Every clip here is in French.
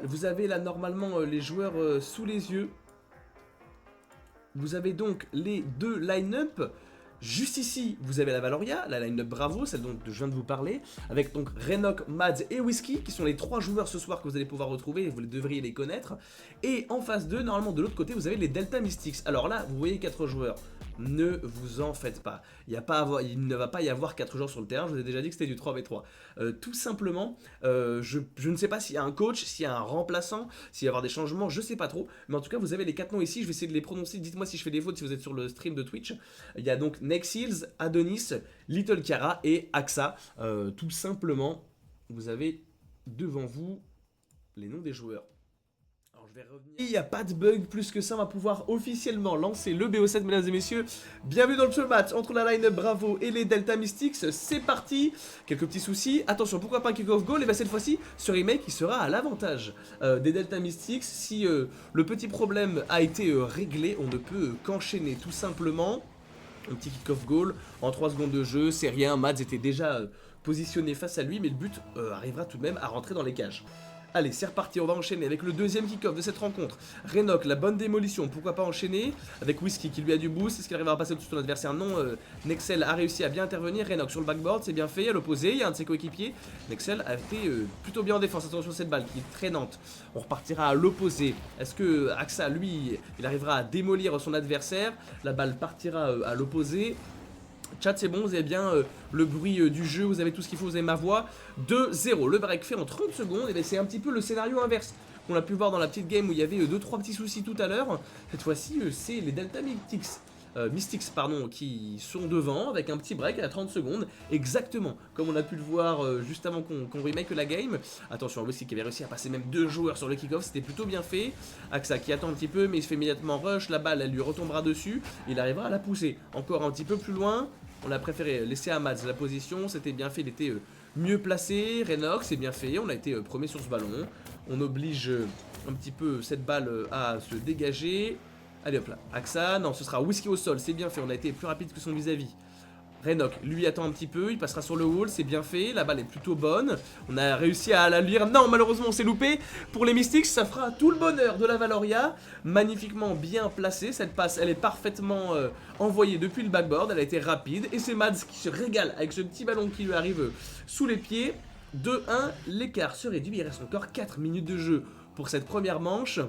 Vous avez là normalement les joueurs sous les yeux. Vous avez donc les deux line-up. Juste ici, vous avez la Valoria, la line-up Bravo, celle dont je viens de vous parler, avec donc Renok, Mads et Whisky, qui sont les trois joueurs ce soir que vous allez pouvoir retrouver, et vous devriez les connaître. Et en phase 2, normalement de l'autre côté, vous avez les Delta Mystics. Alors là, vous voyez 4 joueurs. Ne vous en faites pas. Il ne va pas y avoir 4 joueurs sur le terrain, je vous ai déjà dit que c'était du 3v3. Tout simplement, je ne sais pas s'il y a un coach, s'il y a un remplaçant, s'il va y avoir des changements, je sais pas trop. Mais en tout cas, vous avez les 4 noms ici, je vais essayer de les prononcer. Dites-moi si je fais des fautes si vous êtes sur le stream de Twitch. Il y a donc Nexils, Adonis, Little Kara et Axa. Tout simplement, vous avez devant vous les noms des joueurs. Alors je vais revenir. Il n'y a pas de bug plus que ça, on va pouvoir officiellement lancer le BO7, mesdames et messieurs. Bienvenue dans le match entre la line-up Bravo et les Delta Mystics. C'est parti. Quelques petits soucis. Attention, pourquoi pas un kick-off goal? Et bien cette fois-ci, ce remake il sera à l'avantage des Delta Mystics. Si le petit problème a été réglé, on ne peut qu'enchaîner tout simplement. Un petit kick-off goal en 3 secondes de jeu, c'est rien, Mads était déjà positionné face à lui, mais le but arrivera tout de même à rentrer dans les cages. Allez, c'est reparti, on va enchaîner avec le deuxième kick-off de cette rencontre. Renok, la bonne démolition, pourquoi pas enchaîner avec Whisky qui lui a du boost, est-ce qu'il arrivera à passer au-dessus de son adversaire? Non, Nexel a réussi à bien intervenir, Renok sur le backboard, c'est bien fait, à l'opposé, il y a un de ses coéquipiers. Nexel a été plutôt bien en défense, attention à cette balle qui est traînante. On repartira à l'opposé, est-ce que Axa, lui, il arrivera à démolir son adversaire? La balle partira à l'opposé. Chat, c'est bon, vous avez bien le bruit du jeu, vous avez tout ce qu'il faut, vous avez ma voix. 2-0, le break fait en 30 secondes, et c'est un petit peu le scénario inverse qu'on a pu voir dans la petite game où il y avait 2-3 petits soucis tout à l'heure. Cette fois-ci, c'est les Delta Mystics qui sont devant avec un petit break à 30 secondes, exactement comme on a pu le voir juste avant qu'on remake la game. Attention, Whisky qui avait réussi à passer même 2 joueurs sur le kick-off, c'était plutôt bien fait. Axa qui attend un petit peu, mais il se fait immédiatement rush, la balle elle lui retombera dessus, il arrivera à la pousser encore un petit peu plus loin. On a préféré laisser à Mads la position, c'était bien fait, il était mieux placé. Renox, c'est bien fait, on a été premier sur ce ballon. On oblige un petit peu cette balle à se dégager. Allez hop là, Axa, non ce sera Whisky au sol, c'est bien fait, on a été plus rapide que son vis-à-vis. Renok, lui attend un petit peu, il passera sur le wall, c'est bien fait, la balle est plutôt bonne. On a réussi à la lire, non malheureusement on s'est loupé. Pour les Mystics, ça fera tout le bonheur de la Valoria. Magnifiquement bien placée, cette passe elle est parfaitement envoyée depuis le backboard, elle a été rapide. Et c'est Mads qui se régale avec ce petit ballon qui lui arrive sous les pieds. 2-1, l'écart se réduit, il reste encore 4 minutes de jeu pour cette première manche.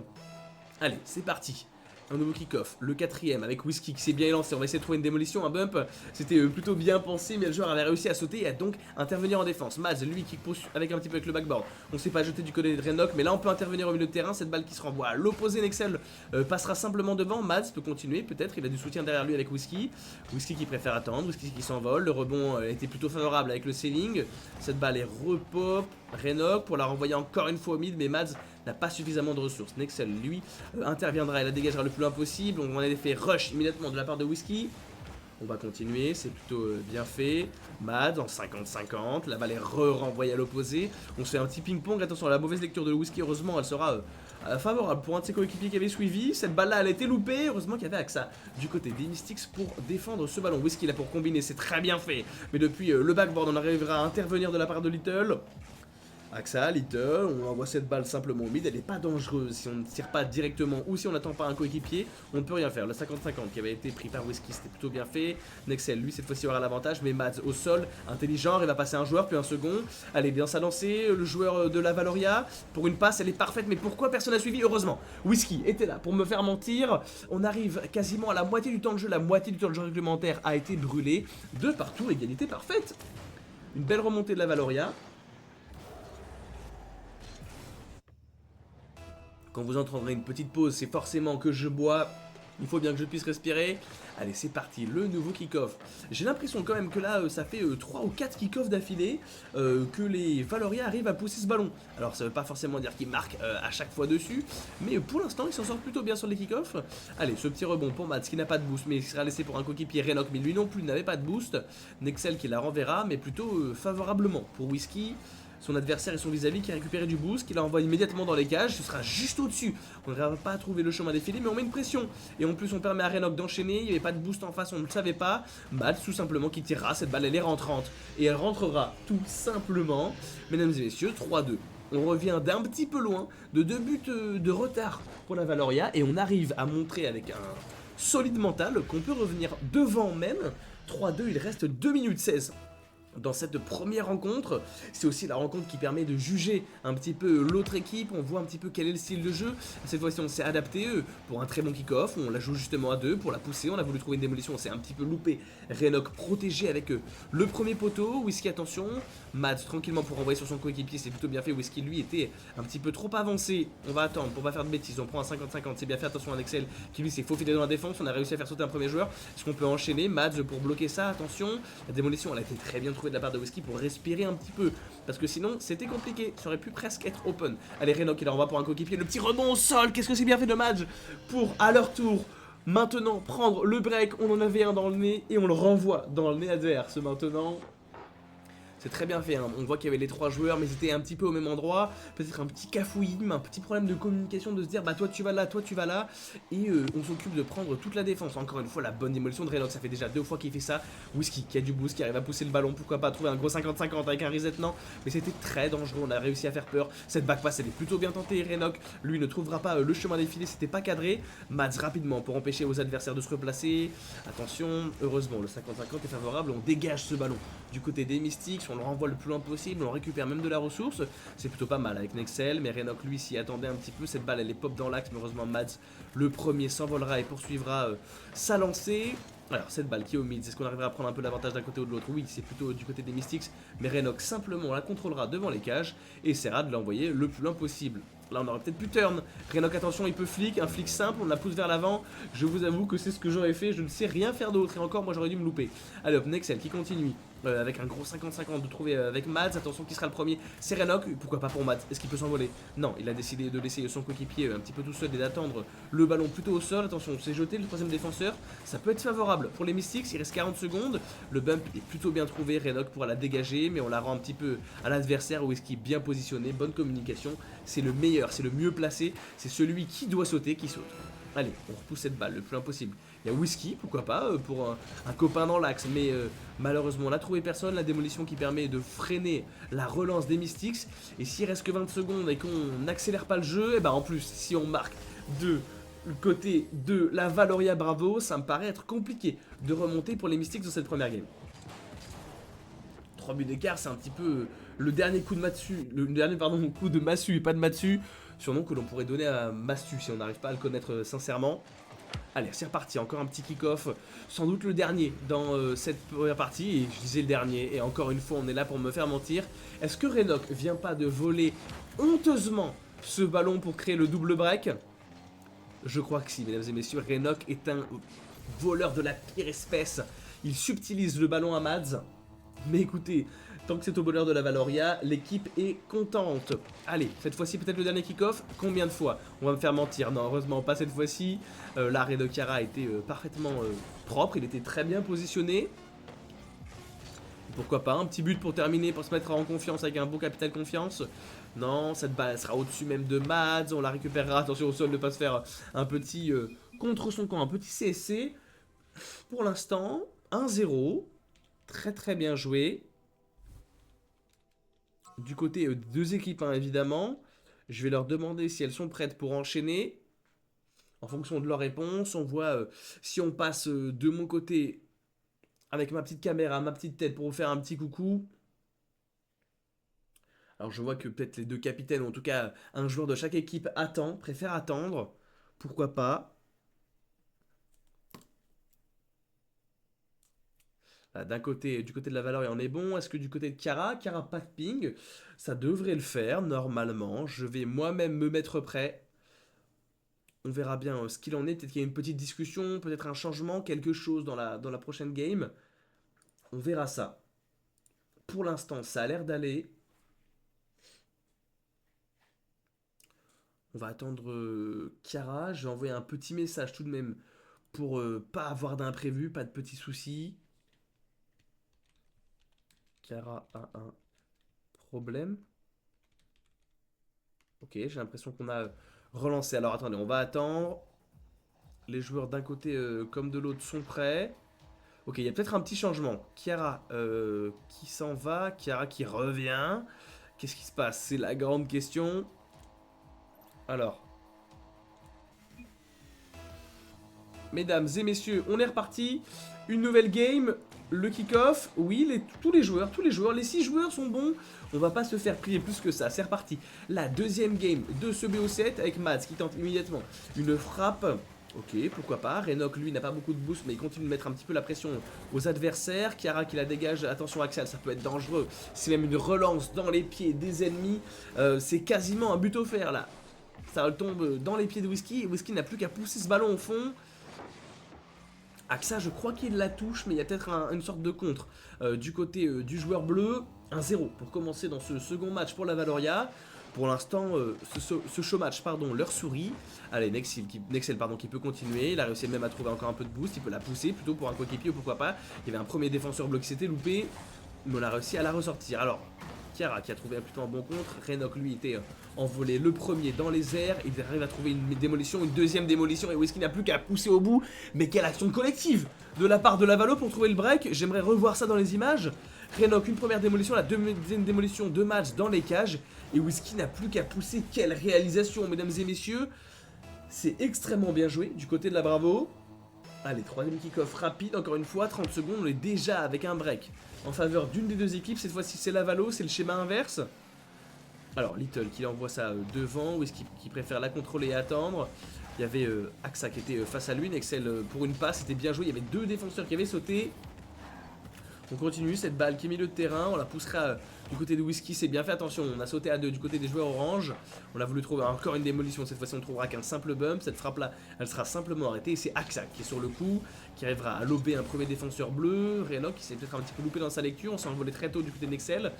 Allez, c'est parti. Un nouveau kick-off, le quatrième avec Whisky qui s'est bien élancé, on va essayer de trouver une démolition, un bump, c'était plutôt bien pensé mais le joueur avait réussi à sauter et à donc intervenir en défense. Mads, lui qui pousse avec un petit peu avec le backboard, on s'est pas jeté du côté de Renok mais là on peut intervenir au milieu de terrain, cette balle qui se renvoie à l'opposé, Nexel passera simplement devant, Mads peut continuer peut-être, il a du soutien derrière lui avec Whisky, Whisky qui préfère attendre, Whisky qui s'envole, le rebond était plutôt favorable avec le ceiling, cette balle est repop, Renok pour la renvoyer encore une fois au mid mais Mads n'a pas suffisamment de ressources. Nexel, lui, interviendra et la dégagera le plus loin possible. On a fait rush immédiatement de la part de Whisky. On va continuer, c'est plutôt bien fait. Mad en 50-50, la balle est renvoyée à l'opposé. On se fait un petit ping-pong, attention à la mauvaise lecture de Whisky, heureusement elle sera favorable pour un de ses coéquipiers qui avait suivi. Cette balle là elle a été loupée, heureusement qu'il y avait Axa du côté des Mystics pour défendre ce ballon. Whisky là pour combiner, c'est très bien fait. Mais depuis le backboard on arrivera à intervenir de la part de Little. Axa, Little, on envoie cette balle simplement au mid, elle n'est pas dangereuse si on ne tire pas directement ou si on n'attend pas un coéquipier, on ne peut rien faire. Le 50-50 qui avait été pris par Whisky, c'était plutôt bien fait. Nexel, lui, cette fois-ci aura l'avantage, mais Mads au sol, intelligent, il va passer un joueur, puis un second. Allez, bien ça lancé, le joueur de la Valoria, pour une passe, elle est parfaite, mais pourquoi personne n'a suivi? Heureusement, Whisky était là pour me faire mentir. On arrive quasiment à la moitié du temps de jeu, la moitié du temps de jeu réglementaire a été brûlée. De partout, égalité parfaite. Une belle remontée de la Valoria. Quand vous entendrez une petite pause, c'est forcément que je bois. Il faut bien que je puisse respirer. Allez, c'est parti, le nouveau kick-off. J'ai l'impression quand même que là, ça fait 3 ou 4 kick-offs d'affilée que les Valoria arrivent à pousser ce ballon. Alors, ça veut pas forcément dire qu'ils marquent à chaque fois dessus, mais pour l'instant, ils s'en sortent plutôt bien sur les kick-offs. Allez, ce petit rebond pour Mads qui n'a pas de boost, mais il sera laissé pour un coéquipier Renok, mais lui non plus n'avait pas de boost. Nexel qui la renverra, mais plutôt favorablement pour Whisky. Son adversaire et son vis-à-vis qui a récupéré du boost, qui l'envoie immédiatement dans les cages, ce sera juste au-dessus. On n'arrivera pas à trouver le chemin défilé, mais on met une pression. Et en plus, on permet à Renok d'enchaîner, il n'y avait pas de boost en face, on ne le savait pas. Mads, tout simplement, qui tirera, cette balle, elle est rentrante. Et elle rentrera, tout simplement. Mesdames et messieurs, 3-2. On revient d'un petit peu loin, de 2 buts de retard pour la Valoria, et on arrive à montrer avec un solide mental qu'on peut revenir devant même. 3-2, il reste 2 minutes 16 dans cette première rencontre. C'est aussi la rencontre qui permet de juger un petit peu l'autre équipe, on voit un petit peu quel est le style de jeu. Cette fois-ci on s'est adapté pour un très bon kick-off, on la joue justement à 2 pour la pousser, on a voulu trouver une démolition, on s'est un petit peu loupé. Renok protégé avec le premier poteau, Whisky attention, Mads tranquillement pour renvoyer sur son coéquipier, c'est plutôt bien fait. Whisky lui était un petit peu trop avancé, on va attendre pour pas faire de bêtises, on prend un 50-50, c'est bien fait, attention à Nexel qui lui s'est faufilé dans la défense, on a réussi à faire sauter un premier joueur. Est-ce qu'on peut enchaîner Mads pour bloquer ça? Attention, la démolition elle a été très bien trouvée de la part de Whisky pour respirer un petit peu, parce que sinon c'était compliqué, ça aurait pu presque être open. Allez Renok il renvoie pour un coéquipier, le petit rebond au sol, qu'est-ce que c'est bien fait de Mads pour à leur tour maintenant prendre le break. On en avait un dans le nez et on le renvoie dans le nez adverse maintenant. C'est très bien fait, hein. On voit qu'il y avait les 3 joueurs mais ils étaient un petit peu au même endroit. Peut-être un petit cafouillis, un petit problème de communication, de se dire bah toi tu vas là, toi tu vas là. Et on s'occupe de prendre toute la défense. Encore une fois la bonne démolition de Renok, ça fait déjà 2 fois qu'il fait ça. Whisky qui a du boost, qui arrive à pousser le ballon, pourquoi pas trouver un gros 50-50 avec un reset, non. Mais c'était très dangereux, on a réussi à faire peur. Cette backpass elle est plutôt bien tentée, Renok lui ne trouvera pas le chemin défilé, c'était pas cadré. Mads rapidement pour empêcher aux adversaires de se replacer. Attention, heureusement le 50-50 est favorable, on dégage ce ballon du côté des Mystics, on le renvoie le plus loin possible, on récupère même de la ressource, c'est plutôt pas mal avec Nexel, mais Renok lui s'y attendait un petit peu, cette balle elle est pop dans l'axe, mais heureusement Mads le premier s'envolera et poursuivra sa lancée. Alors cette balle qui est au mid, est-ce qu'on arrivera à prendre un peu l'avantage d'un côté ou de l'autre? Oui, c'est plutôt du côté des Mystics, mais Renok simplement la contrôlera devant les cages et essaiera de l'envoyer le plus loin possible. Là on aurait peut-être pu turn. Renok attention, il peut flic, un flic simple, on la pousse vers l'avant. Je vous avoue que c'est ce que j'aurais fait, je ne sais rien faire d'autre et encore moi j'aurais dû me louper. Allez hop, Nexel qui continue. Avec un gros 50-50 de trouver avec Mads, attention qui sera le premier, c'est Renok, pourquoi pas pour Mads, est-ce qu'il peut s'envoler? Non, il a décidé de laisser son coéquipier un petit peu tout seul et d'attendre le ballon plutôt au sol, attention c'est jeté le 3ème défenseur, ça peut être favorable pour les Mystics, il reste 40 secondes, le bump est plutôt bien trouvé, Renok pourra la dégager, mais on la rend un petit peu à l'adversaire, Whisky bien positionné, bonne communication, c'est le meilleur, c'est le mieux placé, c'est celui qui doit sauter qui saute. Allez, on repousse cette balle le plus loin possible. Il y a Whisky, pourquoi pas, pour un copain dans l'axe, mais malheureusement on n'a trouvé personne. La démolition qui permet de freiner la relance des Mystics. Et s'il reste que 20 secondes et qu'on n'accélère pas le jeu, et ben en plus, si on marque de côté de la Valoria Bravo, ça me paraît être compliqué de remonter pour les Mystics dans cette première game. 3 buts d'écart, c'est un petit peu le dernier coup de Matsu, le dernier coup de Masu et pas de Matsu, surnom que l'on pourrait donner à Mastu si on n'arrive pas à le connaître sincèrement. Allez, c'est reparti, encore un petit kick-off, sans doute le dernier dans cette première partie, et je disais le dernier, et encore une fois on est là pour me faire mentir. Est-ce que Renok vient pas de voler honteusement ce ballon pour créer le double break? Je crois que si, mesdames et messieurs, Renok est un voleur de la pire espèce. Il subtilise le ballon à Mads, mais écoutez, tant que c'est au bonheur de la Valoria, l'équipe est contente. Allez, cette fois-ci peut-être le dernier kick-off. Combien de fois? On va me faire mentir. Non, heureusement pas cette fois-ci. L'arrêt de Chiara a été parfaitement propre. Il était très bien positionné. Pourquoi pas un petit but pour terminer, pour se mettre en confiance avec un beau capital confiance. Non, cette balle sera au-dessus même de Mads. On la récupérera. Attention au sol, ne pas se faire un petit contre son camp, un petit CSC. Pour l'instant, 1-0. Très très bien joué. Du côté des deux équipes, hein, évidemment. Je vais leur demander si elles sont prêtes pour enchaîner. En fonction de leur réponse, on voit si on passe de mon côté avec ma petite caméra, ma petite tête pour vous faire un petit coucou. Alors je vois que peut-être les deux capitaines, ou en tout cas un joueur de chaque équipe attend, préfère attendre. Pourquoi pas? D'un côté, du côté de la valeur, on est bon. Est-ce que du côté de Chiara pas de ping? Ça devrait le faire, normalement. Je vais moi-même me mettre prêt. On verra bien ce qu'il en est. Peut-être qu'il y a une petite discussion, peut-être un changement, quelque chose dans la prochaine game. On verra ça. Pour l'instant, ça a l'air d'aller. On va attendre Chiara. Je vais envoyer un petit message tout de même pour pas avoir d'imprévu, pas de petits soucis. Chiara a un problème. Ok, j'ai l'impression qu'on a relancé. Alors attendez, on va attendre. Les joueurs d'un côté comme de l'autre sont prêts. Ok, il y a peut-être un petit changement. Chiara qui s'en va, Chiara qui revient. Qu'est-ce qui se passe? C'est la grande question. Alors. Mesdames et messieurs, on est reparti. Une nouvelle game. Le kick-off. Oui, tous les joueurs, les 6 joueurs sont bons. On va pas se faire plier plus que ça. C'est reparti. La deuxième game de ce BO7 avec Mads qui tente immédiatement une frappe. Ok, pourquoi pas. Renok, lui, n'a pas beaucoup de boost, mais il continue de mettre un petit peu la pression aux adversaires. Chiara qui la dégage. Attention, Axial, ça peut être dangereux. C'est même une relance dans les pieds des ennemis. C'est quasiment un but offert, là. Ça tombe dans les pieds de Whisky. Et Whisky n'a plus qu'à pousser ce ballon au fond. Axa, je crois qu'il la touche, mais il y a peut-être une sorte de contre du côté du joueur bleu. 1-0 pour commencer dans ce second match pour la Valoria. Pour l'instant, ce show match, pardon, leur sourit. Allez, Nexel, qui peut continuer. Il a réussi même à trouver encore un peu de boost. Il peut la pousser plutôt pour un coéquipier ou pourquoi pas. Il y avait un premier défenseur bleu qui s'était loupé, mais on a réussi à la ressortir. Alors, Chiara qui a trouvé plutôt un bon contre. Renok, lui, était envolé le premier dans les airs. Il arrive à trouver une démolition, une deuxième démolition. Et Whisky n'a plus qu'à pousser au bout. Mais quelle action collective de la part de la Valo pour trouver le break. J'aimerais revoir ça dans les images. Renok, une première démolition, la deuxième démolition de match dans les cages. Et Whisky n'a plus qu'à pousser. Quelle réalisation, mesdames et messieurs. C'est extrêmement bien joué du côté de la Bravo. Allez, troisième kick-off rapide, encore une fois, 30 secondes, on est déjà avec un break en faveur d'une des deux équipes. Cette fois-ci, c'est la Valo, c'est le schéma inverse. Alors, Little qui envoie ça devant, Whisky qui préfère la contrôler et attendre. Il y avait Axa qui était face à lui, Nexel pour une passe, c'était bien joué, il y avait deux défenseurs qui avaient sauté. On continue, cette balle qui est milieu de terrain, on la poussera du côté de Whisky, c'est bien fait, attention, on a sauté à deux du côté des joueurs orange. On a voulu trouver encore une démolition, cette fois-ci on ne trouvera qu'un simple bump, cette frappe là, elle sera simplement arrêtée. Et c'est Axa qui est sur le coup, qui arrivera à lober un premier défenseur bleu. Renok qui s'est peut-être un petit peu loupé dans sa lecture, on s'est envolé très tôt du côté de Nexel.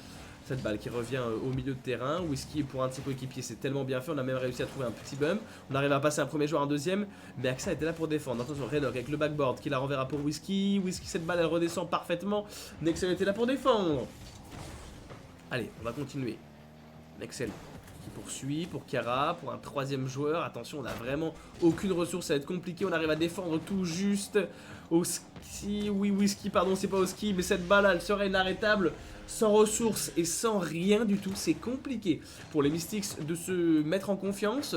Cette balle qui revient au milieu de terrain. Whisky pour un de ses coéquipiers, c'est tellement bien fait. On a même réussi à trouver un petit bump. On arrive à passer un premier joueur, un deuxième. Mais Axa était là pour défendre. Attention, Renok avec le backboard qui la renverra pour Whisky. Whisky, cette balle, elle redescend parfaitement. Nexel était là pour défendre. Allez, on va continuer. Nexel qui poursuit pour Chiara, pour un troisième joueur. Attention, on n'a vraiment aucune ressource, ça va être compliqué. On arrive à défendre tout juste. Oski, oui, Whisky, pardon, c'est pas Oski, mais cette balle, elle serait inarrêtable. Sans ressources et sans rien du tout, c'est compliqué pour les Mystics de se mettre en confiance.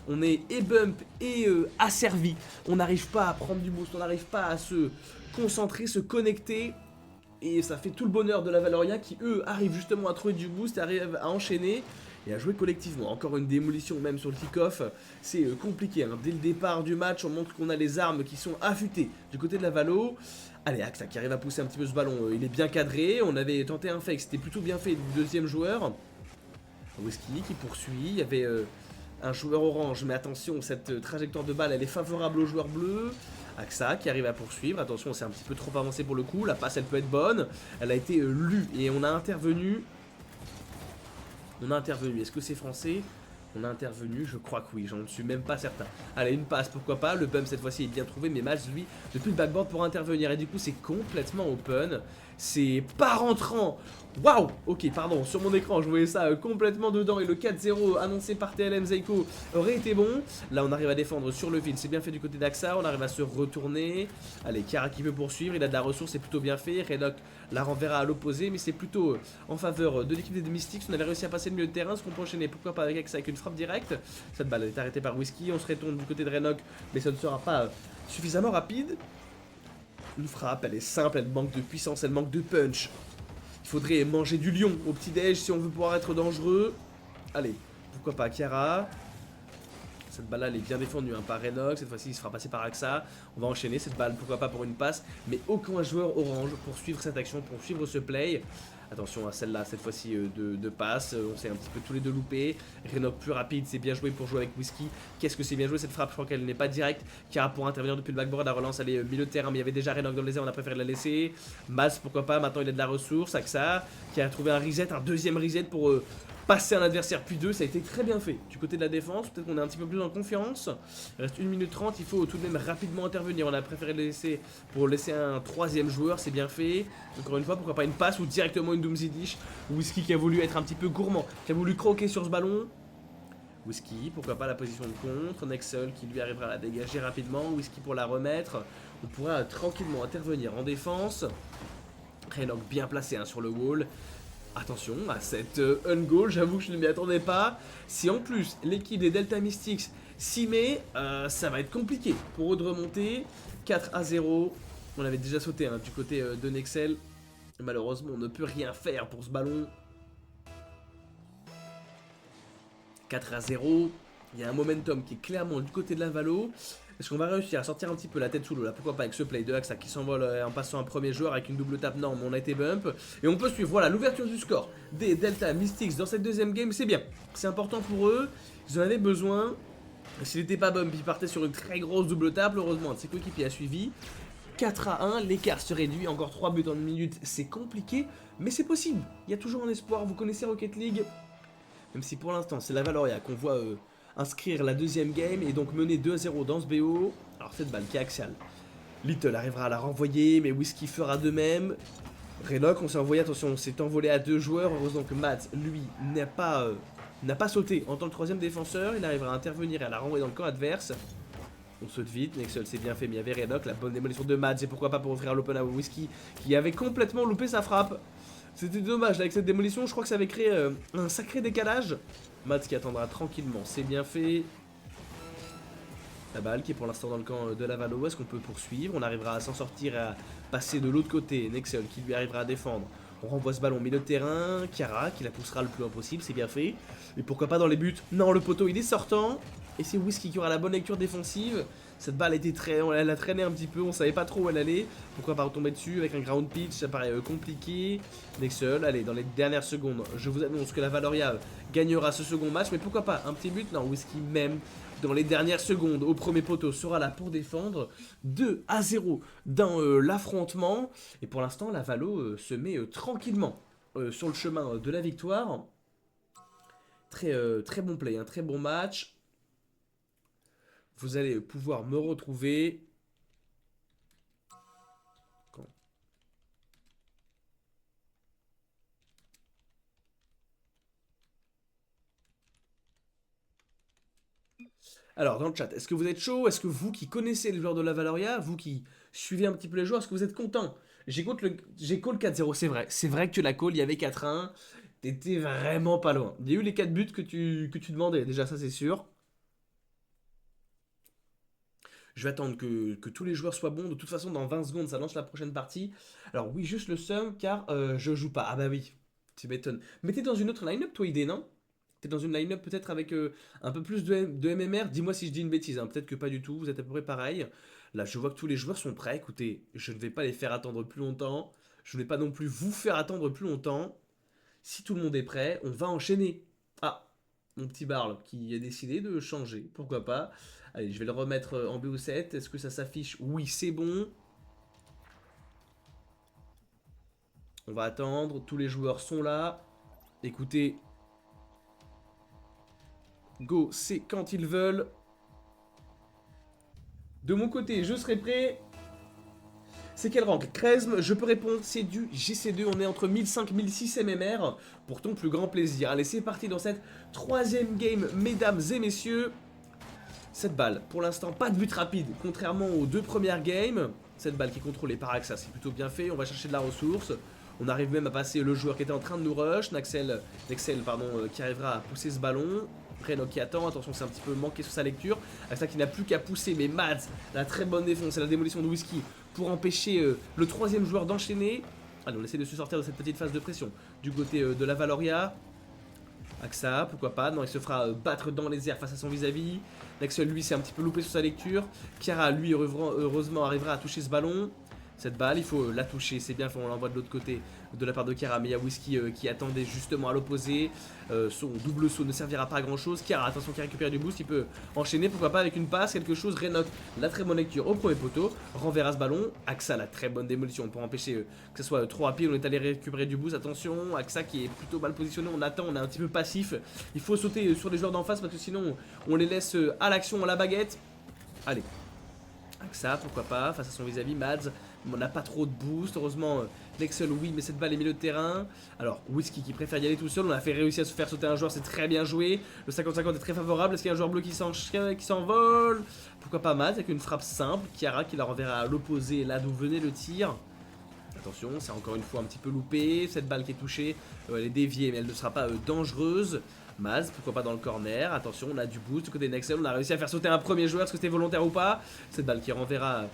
On est et bump et asservi. On n'arrive pas à prendre du boost, on n'arrive pas à se concentrer, se connecter. Et ça fait tout le bonheur de la Valoria qui, eux, arrivent justement à trouver du boost, arrivent à enchaîner et à jouer collectivement. Encore une démolition même sur le kick-off, c'est compliqué. Hein. Dès le départ du match, on montre qu'on a les armes qui sont affûtées du côté de la Valo. Allez, Axa qui arrive à pousser un petit peu ce ballon, il est bien cadré. On avait tenté un fake, c'était plutôt bien fait du deuxième joueur. Whisky qui poursuit, il y avait un joueur orange, mais attention, cette trajectoire de balle, elle est favorable au joueur bleu. Axa qui arrive à poursuivre, attention, c'est un petit peu trop avancé pour le coup, la passe elle peut être bonne, elle a été lue et on a intervenu. Est-ce que c'est français? On a intervenu, je crois que oui, j'en suis même pas certain. Allez, une passe, pourquoi pas, le bump cette fois-ci est bien trouvé, mais Mads lui, depuis le backboard pour intervenir, et du coup c'est complètement open, c'est pas rentrant. Waouh. Ok, pardon, sur mon écran je voyais ça complètement dedans, et le 4-0 annoncé par TLM Zeiko aurait été bon. Là on arrive à défendre sur le fil, c'est bien fait du côté d'Axa, on arrive à se retourner. Allez, Chiara qui veut poursuivre, il a de la ressource, c'est plutôt bien fait. Renok la renverra à l'opposé, mais c'est plutôt en faveur de l'équipe des Mystics. On avait réussi à passer le milieu de terrain, ce qu'on peut enchaîner, pourquoi pas avec Axa avec une frappe directe. Cette balle est arrêtée par Whisky, on se retourne du côté de Renok, mais ça ne sera pas suffisamment rapide. Une frappe, elle est simple, elle manque de puissance, elle manque de punch. Il faudrait manger du lion au petit-déj si on veut pouvoir être dangereux. Allez, pourquoi pas Chiara. Cette balle-là, elle est bien défendue hein, par Renok. Cette fois-ci, il se fera passer par Axa. On va enchaîner cette balle, pourquoi pas pour une passe. Mais aucun joueur orange pour suivre cette action, pour suivre ce play. Attention à celle-là, cette fois-ci de passe. On s'est un petit peu tous les deux loupés. Renok plus rapide, c'est bien joué pour jouer avec Whisky. Qu'est-ce que c'est bien joué cette frappe? Je crois qu'elle n'est pas directe. Chiara pour intervenir depuis le backboard. La relance, elle est milieu de terrain, mais il y avait déjà Renok dans les airs. On a préféré la laisser. Mas, pourquoi pas. Maintenant, il a de la ressource. Axa qui a trouvé un reset, un deuxième reset pour passer un adversaire puis deux. Ça a été très bien fait du côté de la défense. Peut-être qu'on est un petit peu plus en confiance. Il reste 1 minute 30. Il faut tout de même rapidement intervenir. On a préféré le laisser pour laisser un troisième joueur. C'est bien fait. Encore une fois, pourquoi pas une passe ou directement une Doomsy Dish. Whisky qui a voulu être un petit peu gourmand, qui a voulu croquer sur ce ballon. Whisky, pourquoi pas la position de contre. Nexel qui lui arrivera à la dégager rapidement. Whisky pour la remettre. On pourra tranquillement intervenir en défense. Renok bien placé hein, sur le wall. Attention à cette un-goal, j'avoue que je ne m'y attendais pas. Si en plus l'équipe des Delta Mystics s'y met, ça va être compliqué pour eux de remonter. 4-0, on avait déjà sauté hein, du côté de Nexel. Malheureusement, on ne peut rien faire pour ce ballon. 4-0, il y a un momentum qui est clairement du côté de la Valo. Est-ce qu'on va réussir à sortir un petit peu la tête sous l'eau là? Pourquoi pas avec ce play de Axa qui s'envole en passant un premier joueur avec une double tape? Non, mais on a été bump. Et on peut suivre, voilà, l'ouverture du score des Delta Mystics dans cette deuxième game, c'est bien. C'est important pour eux, ils en avaient besoin. S'il n'était pas bump, il partait sur une très grosse double tape. Heureusement, un de ses coéquipiers a suivi. 4-1, l'écart se réduit, encore 3 buts en une minute, c'est compliqué, mais c'est possible. Il y a toujours un espoir, vous connaissez Rocket League. Même si pour l'instant, c'est la Valoria qu'on voit inscrire la deuxième game et donc mener 2-0 dans ce BO. Alors cette balle qui est axiale. Little arrivera à la renvoyer, mais Whisky fera de même. Renock, on s'est envoyé, attention, on s'est envolé à 2 joueurs. Heureusement que Matt, lui, n'a pas sauté en tant que troisième défenseur. Il arrivera à intervenir et à la renvoyer dans le camp adverse. On saute vite, Nexel c'est bien fait, mais il y avait Renock, la bonne démolition de Mads, et pourquoi pas pour offrir l'open à Whisky, qui avait complètement loupé sa frappe. C'était dommage, là, avec cette démolition, je crois que ça avait créé un sacré décalage. Mads qui attendra tranquillement, c'est bien fait. La balle qui est pour l'instant dans le camp de la Valo, est-ce qu'on peut poursuivre? On arrivera à s'en sortir et à passer de l'autre côté, Nexel qui lui arrivera à défendre. On renvoie ce ballon au milieu de terrain, Chiara qui la poussera le plus loin possible, c'est bien fait. Et pourquoi pas dans les buts? Non, le poteau il est sortant. Et c'est Whisky qui aura la bonne lecture défensive. Cette balle était elle a traîné un petit peu, on savait pas trop où elle allait. Pourquoi pas retomber dessus avec un ground pitch, ça paraît compliqué. Nexel, allez, dans les dernières secondes, je vous annonce que la Valoria gagnera ce second match. Mais pourquoi pas un petit but? Non, Whisky même dans les dernières secondes au premier poteau sera là pour défendre. 2-0 dans l'affrontement. Et pour l'instant, la Valo se met tranquillement sur le chemin de la victoire. Très bon play, un très bon match. Vous allez pouvoir me retrouver. Quand Alors, dans le chat, est-ce que vous êtes chaud? Est-ce que vous qui connaissez les joueurs de la Valoria, vous qui suivez un petit peu les joueurs, est-ce que vous êtes content? J'ai call 4-0, c'est vrai. C'est vrai que tu l'as call, il y avait 4-1. T'étais vraiment pas loin. Il y a eu les 4 buts que tu demandais, déjà ça c'est sûr. Je vais attendre que tous les joueurs soient bons. De toute façon, dans 20 secondes, ça lance la prochaine partie. Alors oui, juste le seum, car je joue pas. Ah bah oui, tu m'étonnes. Mais t'es dans une autre line-up, toi, idée, non? T'es dans une line-up peut-être avec un peu plus de MMR. Dis-moi si je dis une bêtise, hein. Peut-être que pas du tout, vous êtes à peu près pareil. Là, je vois que tous les joueurs sont prêts. Écoutez, je ne vais pas les faire attendre plus longtemps. Je ne vais pas non plus vous faire attendre plus longtemps. Si tout le monde est prêt, on va enchaîner. Ah, mon petit Barl qui a décidé de changer, pourquoi pas. Allez, je vais le remettre en BO7. Est-ce que ça s'affiche? Oui, c'est bon. On va attendre, tous les joueurs sont là. Écoutez, go, c'est quand ils veulent. De mon côté, je serai prêt. C'est quel rank? Kresm, je peux répondre, c'est du GC2, on est entre 1005 et 1006 MMR, pour ton plus grand plaisir. Allez, c'est parti dans cette troisième game, mesdames et messieurs. Cette balle, pour l'instant, pas de but rapide, contrairement aux 2 premières games. Cette balle qui est contrôlée par Axa, c'est plutôt bien fait, on va chercher de la ressource. On arrive même à passer le joueur qui était en train de nous rush, Nexel, qui arrivera à pousser ce ballon. Renock qui attend, attention c'est un petit peu manqué sur sa lecture. Axa qui n'a plus qu'à pousser, mais Mads, la très bonne défense et la démolition de Whisky pour empêcher le troisième joueur d'enchaîner. Allez, on essaie de se sortir de cette petite phase de pression du côté de la Valoria. Axa, pourquoi pas, non il se fera battre dans les airs face à son vis-à-vis. Nexel lui s'est un petit peu loupé sur sa lecture. Chiara lui heureusement arrivera à toucher ce ballon. Cette balle, il faut la toucher, c'est bien, on l'envoie de l'autre côté de la part de Chiara, mais il y a Whisky qui attendait justement à l'opposé. Son double saut ne servira pas à grand chose. Chiara, attention qui récupère du boost, il peut enchaîner, pourquoi pas avec une passe, quelque chose. Renock, la très bonne lecture au premier poteau, renverra ce ballon. Axa, la très bonne démolition pour empêcher que ce soit trop rapide. On est allé récupérer du boost, attention. Axa qui est plutôt mal positionné, on attend, on est un petit peu passif. Il faut sauter sur les joueurs d'en face parce que sinon on les laisse à l'action, à la baguette. Allez. Axa, pourquoi pas, face à son vis-à-vis, Mads. On n'a pas trop de boost, heureusement Nexel oui, mais cette balle est milieu de terrain. Alors Whisky qui préfère y aller tout seul, on a fait réussir à se faire sauter un joueur, c'est très bien joué. Le 50-50 est très favorable, est-ce qu'il y a un joueur bleu qui s'envole? Pourquoi pas Mads avec une frappe simple, Chiara qui la renverra à l'opposé là d'où venait le tir. Attention, c'est encore une fois un petit peu loupé. Cette balle qui est touchée, elle est déviée, mais elle ne sera pas dangereuse. Maz, pourquoi pas dans le corner. Attention, on a du boost du côté de Nexel. On a réussi à faire sauter un premier joueur. Est-ce que c'était volontaire ou pas? Cette balle qui renverra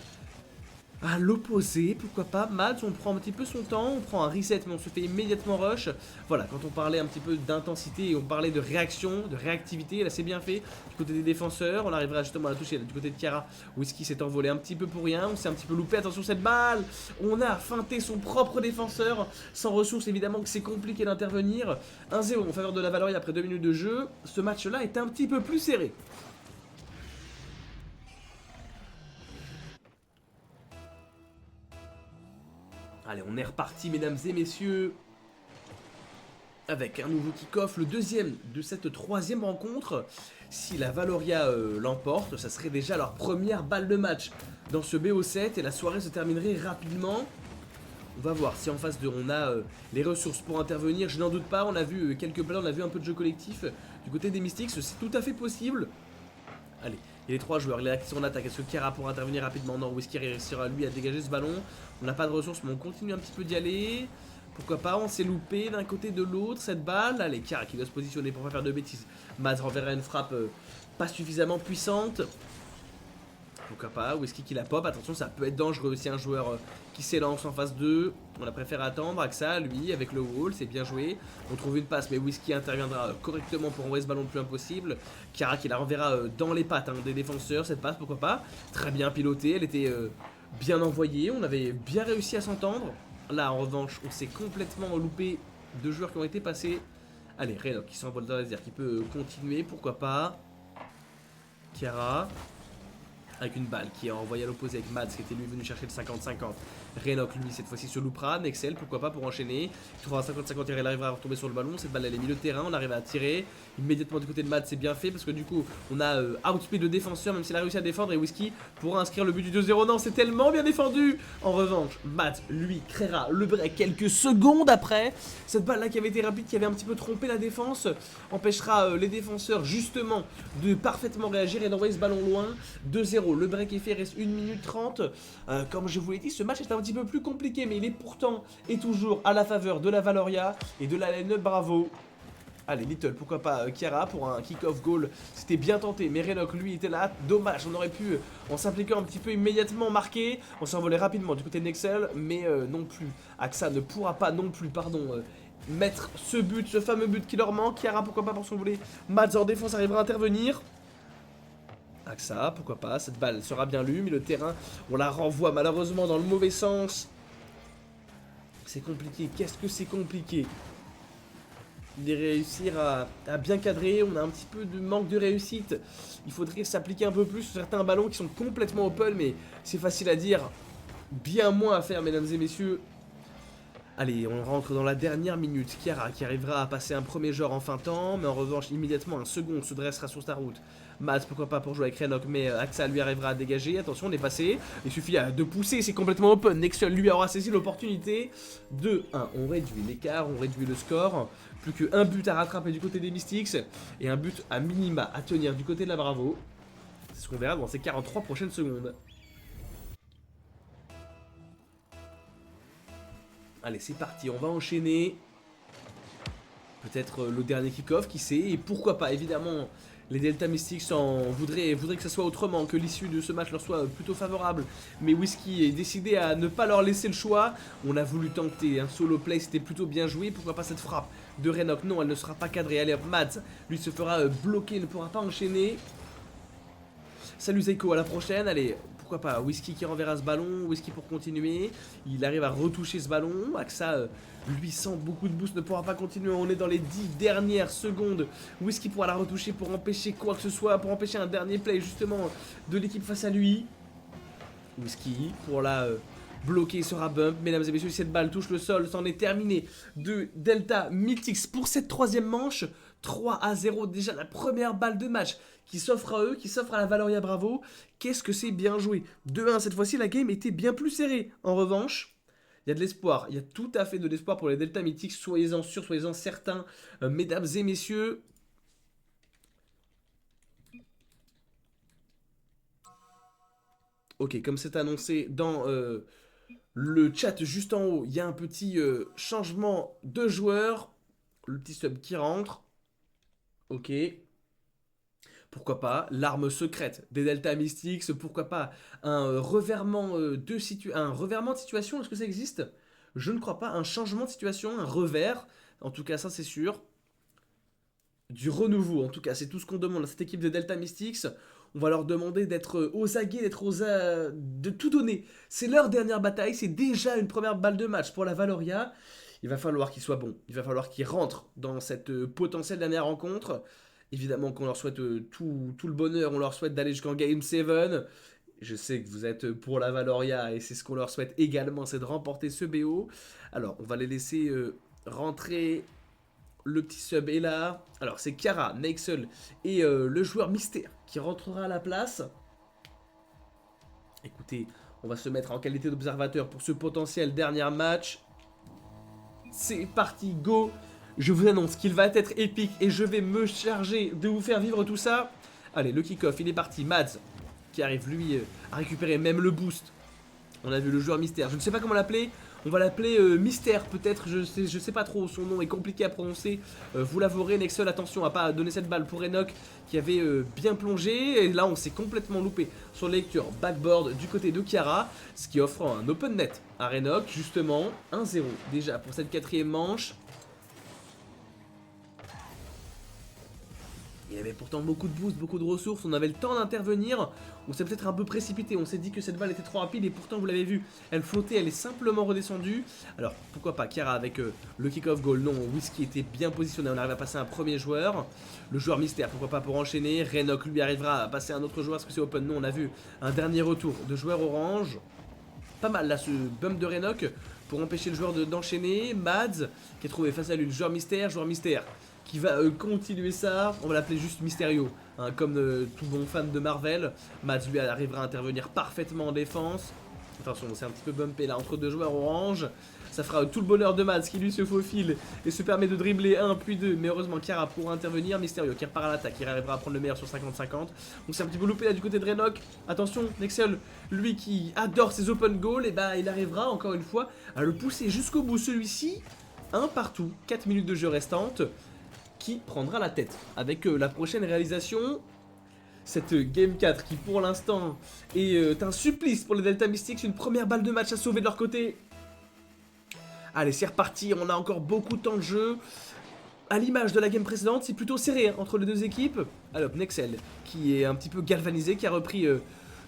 à l'opposé, pourquoi pas. Mads, on prend un petit peu son temps, on prend un reset, mais on se fait immédiatement rush. Voilà, quand on parlait un petit peu d'intensité et on parlait de réaction, de réactivité, là c'est bien fait. Du côté des défenseurs, on arrivera justement à la toucher. Du côté de Chiara, Whisky s'est envolé un petit peu pour rien, on s'est un petit peu loupé. Attention cette balle, on a feinté son propre défenseur. Sans ressources, évidemment que c'est compliqué d'intervenir. 1-0 en faveur de la Valoria après 2 minutes de jeu. Ce match-là est un petit peu plus serré. Allez, on est reparti, mesdames et messieurs, avec un nouveau kick-off, le deuxième de cette troisième rencontre. Si la Valoria l'emporte, ça serait déjà leur première balle de match dans ce BO7 et la soirée se terminerait rapidement. On va voir si en face de on a les ressources pour intervenir, je n'en doute pas. On a vu quelques balles, on a vu un peu de jeu collectif du côté des Mystics, c'est tout à fait possible. Allez, il y a les trois joueurs, il est là qui sont en attaque. Est-ce que Chiara pourra intervenir rapidement? Non, Whisky réussira lui à dégager ce ballon. On n'a pas de ressources, mais on continue un petit peu d'y aller. Pourquoi pas, on s'est loupé d'un côté de l'autre cette balle. Allez, Chiara qui doit se positionner pour pas faire de bêtises. Maz renverra une frappe pas suffisamment puissante. Pourquoi pas, Whisky qui la pop, attention ça peut être dangereux aussi un joueur qui s'élance en phase 2. On a préféré attendre, Axa lui avec le wall, c'est bien joué. On trouve une passe mais Whisky interviendra correctement pour envoyer ce ballon le plus impossible. Chiara qui la renverra dans les pattes des défenseurs, cette passe pourquoi pas. Très bien pilotée, elle était bien envoyée, on avait bien réussi à s'entendre. Là en revanche on s'est complètement loupé de joueurs qui ont été passés. Allez, Renok qui s'envole dans les airs, qui peut continuer, pourquoi pas. Chiara avec une balle qui est envoyée à l'opposé avec Mads qui était lui venu chercher le 50-50. Renok lui cette fois-ci se loupera, Nexel pourquoi pas pour enchaîner. Il trouvera 50-50 et il arrivera à retomber sur le ballon. Cette balle elle est milieu de terrain, on arrive à tirer. Immédiatement du côté de Mads c'est bien fait parce que du coup on a outspeed le défenseur même s'il a réussi à défendre et Whisky pourra inscrire le but du 2-0. Non c'est tellement bien défendu. En revanche Mads lui créera le break quelques secondes après. Cette balle là qui avait été rapide, qui avait un petit peu trompé la défense, empêchera les défenseurs justement de parfaitement réagir et d'envoyer ce ballon loin. 2-0, le break est fait, il reste 1 minute 30. Comme je vous l'ai dit, ce match est un petit peu plus compliqué, mais il est pourtant et toujours à la faveur de la Valoria et de la line-up Bravo. Allez, Little, pourquoi pas Chiara pour un kick-off goal. C'était bien tenté, mais Renok, lui, était là. Dommage, on aurait pu, en s'impliquant un petit peu immédiatement, marquer. On s'est envolé rapidement du côté de Nexel, mais non plus. Axa ne pourra pas non plus, mettre ce but, ce fameux but qui leur manque. Chiara, pourquoi pas pour son volet. Mads en défense arrivera à intervenir. Axa, pourquoi pas, cette balle sera bien lue, mais le terrain, on la renvoie malheureusement dans le mauvais sens. C'est compliqué, qu'est-ce que c'est compliqué de réussir à bien cadrer, on a un petit peu de manque de réussite. Il faudrait s'appliquer un peu plus sur certains ballons qui sont complètement open, mais c'est facile à dire, bien moins à faire mesdames et messieurs. Allez, on rentre dans la dernière minute. Chiara qui arrivera à passer un premier genre en fin de temps, mais en revanche, immédiatement, un second se dressera sur sa route. Mads, pourquoi pas pour jouer avec Renok, mais Axa lui arrivera à dégager. Attention, on est passé. Il suffit de pousser, c'est complètement open. Nexel lui aura saisi l'opportunité. 2-1, on réduit l'écart, on réduit le score. Plus qu'un but à rattraper du côté des Mystics et un but à minima à tenir du côté de la Bravo. C'est ce qu'on verra dans ces 43 prochaines secondes. Allez, c'est parti, on va enchaîner. Peut-être le dernier kick-off, qui sait. Et pourquoi pas, évidemment, les Delta Mystics voudraient que ça soit autrement, que l'issue de ce match leur soit plutôt favorable. Mais Whisky est décidé à ne pas leur laisser le choix. On a voulu tenter un solo play, c'était plutôt bien joué. Pourquoi pas cette frappe de Renok? Non, elle ne sera pas cadrée. Allez hop, Mads, lui se fera bloquer, ne pourra pas enchaîner. Salut Zeiko, à la prochaine. Allez, pourquoi pas, Whisky qui renverra ce ballon, Whisky pour continuer. Il arrive à retoucher ce ballon. Axa, lui, sans beaucoup de boost, ne pourra pas continuer. On est dans les 10 dernières secondes. Whisky pourra la retoucher pour empêcher quoi que ce soit, pour empêcher un dernier play justement de l'équipe face à lui. Whisky pour la bloquer, sera bump. Mesdames et messieurs, si cette balle touche le sol, c'en est terminé de Delta Mythics pour cette troisième manche. 3-0, déjà la première balle de match qui s'offre à eux, qui s'offre à la Valoria Bravo. Qu'est-ce que c'est bien joué. 2-1, cette fois-ci, la game était bien plus serrée. En revanche, il y a de l'espoir. Il y a tout à fait de l'espoir pour les Delta Mythics. Soyez-en sûrs, soyez-en certains, mesdames et messieurs. Ok, comme c'est annoncé dans Le chat juste en haut, il y a un petit changement de joueur. Le petit sub qui rentre. Ok. Pourquoi pas l'arme secrète des Delta Mystics. Pourquoi pas un un revirement de situation. Est-ce que ça existe? Je ne crois pas. Un changement de situation, un revers. En tout cas, ça c'est sûr. Du renouveau, en tout cas, c'est tout ce qu'on demande à cette équipe de Delta Mystics. On va leur demander d'être aux aguets, de tout donner. C'est leur dernière bataille, c'est déjà une première balle de match pour la Valoria. Il va falloir qu'ils soient bons, il va falloir qu'ils rentrent dans cette potentielle dernière rencontre. Évidemment qu'on leur souhaite tout le bonheur, on leur souhaite d'aller jusqu'en Game 7. Je sais que vous êtes pour la Valoria et c'est ce qu'on leur souhaite également, c'est de remporter ce BO. Alors, on va les laisser rentrer. Le petit sub est là. Alors c'est Kara, Nexel et le joueur mystère qui rentrera à la place. Écoutez, on va se mettre en qualité d'observateur pour ce potentiel dernier match. C'est parti, go. Je vous annonce qu'il va être épique et je vais me charger de vous faire vivre tout ça. Allez, le kick-off, il est parti. Mads qui arrive lui à récupérer même le boost. On a vu le joueur mystère, je ne sais pas comment l'appeler. On va l'appeler Mystère peut-être, je sais pas trop, son nom est compliqué à prononcer. Vous l'avouerez, Nexel, attention à pas donner cette balle pour Enoch qui avait bien plongé. Et là on s'est complètement loupé sur la lecture backboard du côté de Kiara. Ce qui offre un open net à Enoch, justement. 1-0 déjà pour cette quatrième manche. Il y avait pourtant beaucoup de boost, beaucoup de ressources, on avait le temps d'intervenir. On s'est peut-être un peu précipité, on s'est dit que cette balle était trop rapide et pourtant vous l'avez vu, elle flottait, elle est simplement redescendue. Alors pourquoi pas Kiara avec le kick-off goal, non, Whisky était bien positionné, on arrive à passer un premier joueur. Le joueur mystère, pourquoi pas pour enchaîner, Renok lui arrivera à passer un autre joueur parce que c'est open, non, on a vu un dernier retour de joueur orange. Pas mal là ce bump de Renok pour empêcher le joueur d'enchaîner. Mads qui est trouvé face à lui, le joueur mystère qui va continuer ça, on va l'appeler juste Mysterio, hein, comme tout bon fan de Marvel. Mads lui arrivera à intervenir parfaitement en défense. Attention, c'est un petit peu bumpé là entre deux joueurs orange. Ça fera tout le bonheur de Mads qui lui se faufile et se permet de dribbler un puis deux. Mais heureusement Kiara pourra intervenir. Mysterio qui repart à l'attaque, il arrivera à prendre le meilleur sur 50-50. On s'est un petit peu loupé là du côté de Renok. Attention, Nexel, lui qui adore ses open goals, et bah il arrivera encore une fois à le pousser jusqu'au bout. Celui-ci, un partout, 4 minutes de jeu restantes. Qui prendra la tête avec la prochaine réalisation. Cette Game 4 qui pour l'instant est un supplice pour les Delta Mystics. Une première balle de match à sauver de leur côté. Allez, c'est reparti, on a encore beaucoup de temps de jeu. À l'image de la game précédente, c'est plutôt serré hein, entre les deux équipes. Alors Nexel qui est un petit peu galvanisé, qui a repris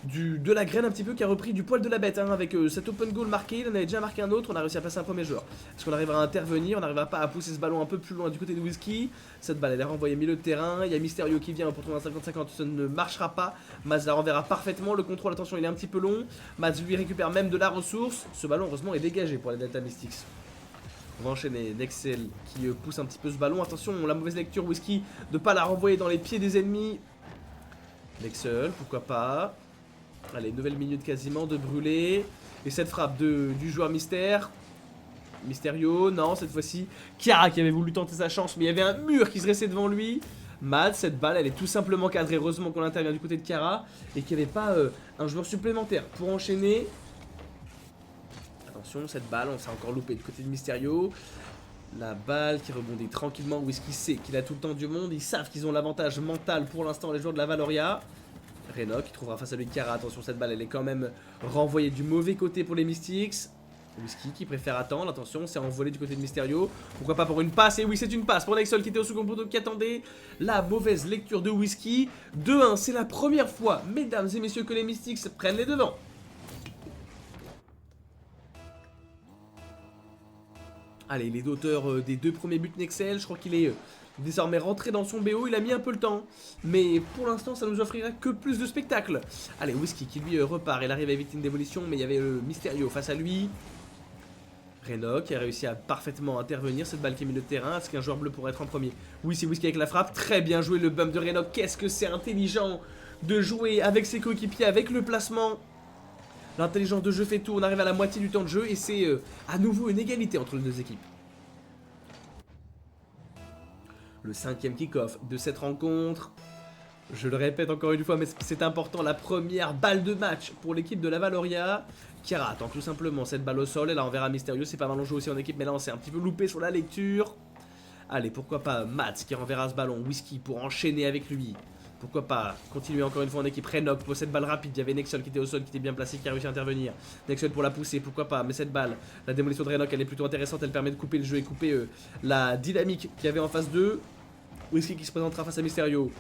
de la graine un petit peu, qui a repris du poil de la bête hein, avec cet open goal marqué. Il en avait déjà marqué un autre, on a réussi à passer un premier joueur. Est-ce qu'on arrivera à intervenir? On n'arrivera pas à pousser ce ballon un peu plus loin du côté de Whisky. Cette balle elle est renvoyée milieu de terrain. Il y a Mysterio qui vient pour trouver un 50-50, ça ne marchera pas. Mads la renverra parfaitement, le contrôle attention il est un petit peu long. Mads lui récupère même de la ressource. Ce ballon heureusement est dégagé pour les Delta Mystics. On va enchaîner Nexel qui pousse un petit peu ce ballon. Attention, la mauvaise lecture Whisky de pas la renvoyer dans les pieds des ennemis. Nexel, pourquoi pas. Allez, nouvelle minute quasiment de brûler. Et cette frappe du joueur mystère. Mysterio, non, cette fois-ci. Kiara qui avait voulu tenter sa chance, mais il y avait un mur qui se dressait devant lui. Mads, cette balle, elle est tout simplement cadrée. Heureusement qu'on intervient du côté de Kiara. Et qu'il n'y avait pas un joueur supplémentaire pour enchaîner. Attention, cette balle, on s'est encore loupé du côté de Mysterio. La balle qui rebondit tranquillement. Whisky sait qu'il a tout le temps du monde. Ils savent qu'ils ont l'avantage mental pour l'instant, les joueurs de la Valoria. Renok qui trouvera face à lui Kiara. Attention, cette balle elle est quand même renvoyée du mauvais côté pour les Mystics. Whisky qui préfère attendre. Attention, c'est envolé du côté de Mysterio. Pourquoi pas pour une passe? Et oui, c'est une passe pour Nexel qui était au second poteau qui attendait la mauvaise lecture de Whisky. 2-1, c'est la première fois, mesdames et messieurs, que les Mystics prennent les devants. Allez, il est d'auteur des deux premiers buts Nexel. Je crois qu'il est désormais rentré dans son BO, il a mis un peu le temps, mais pour l'instant ça nous offrira que plus de spectacles. Allez, Whisky qui lui repart, il arrive à éviter une démolition, mais il y avait le Mysterio face à lui. Renok qui a réussi à parfaitement intervenir, cette balle qui est mise de terrain, est-ce qu'un joueur bleu pourrait être en premier? Oui, c'est Whisky avec la frappe, très bien joué le bump de Renok, qu'est-ce que c'est intelligent de jouer avec ses coéquipiers, avec le placement. L'intelligence de jeu fait tout, on arrive à la moitié du temps de jeu et c'est à nouveau une égalité entre les deux équipes. Le 5e kick-off de cette rencontre. Je le répète encore une fois, mais c'est important, la première balle de match pour l'équipe de la Valoria qui rate tout simplement cette balle au sol. Et là on verra Mysterio, c'est pas mal en jeu aussi en équipe, mais là on s'est un petit peu loupé sur la lecture. Allez, pourquoi pas Mats qui renverra ce ballon, Whisky pour enchaîner avec lui. Pourquoi pas continuer encore une fois en équipe. Renok possède balle rapide, il y avait Nexel qui était au sol, qui était bien placé, qui a réussi à intervenir. Nexel pour la pousser, pourquoi pas, mais cette balle, la démolition de Renok elle est plutôt intéressante, elle permet de couper le jeu et couper la dynamique qu'il y avait en phase 2. Whisky qui se présentera face à Mysterio.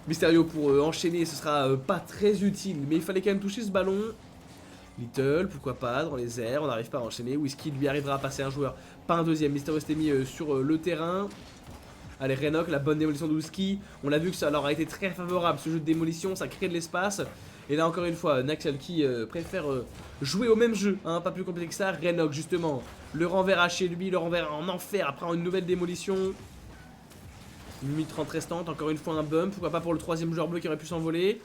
Mysterio pour enchaîner, ce sera pas très utile, mais il fallait quand même toucher ce ballon. Little, pourquoi pas, dans les airs, on n'arrive pas à enchaîner. Whisky lui arrivera à passer un joueur, pas un deuxième. Mysterio s'était mis sur le terrain. Allez, Renok, la bonne démolition de Whisky. On a vu que ça leur a été très favorable, ce jeu de démolition, ça crée de l'espace. Et là, encore une fois, Naxel qui préfère jouer au même jeu, hein, pas plus compliqué que ça. Renok, justement, le renverra chez lui, le renverra en enfer après une nouvelle démolition. 1 minute 30 restante, encore une fois un bump, pourquoi pas pour le troisième joueur bleu qui aurait pu s'envoler.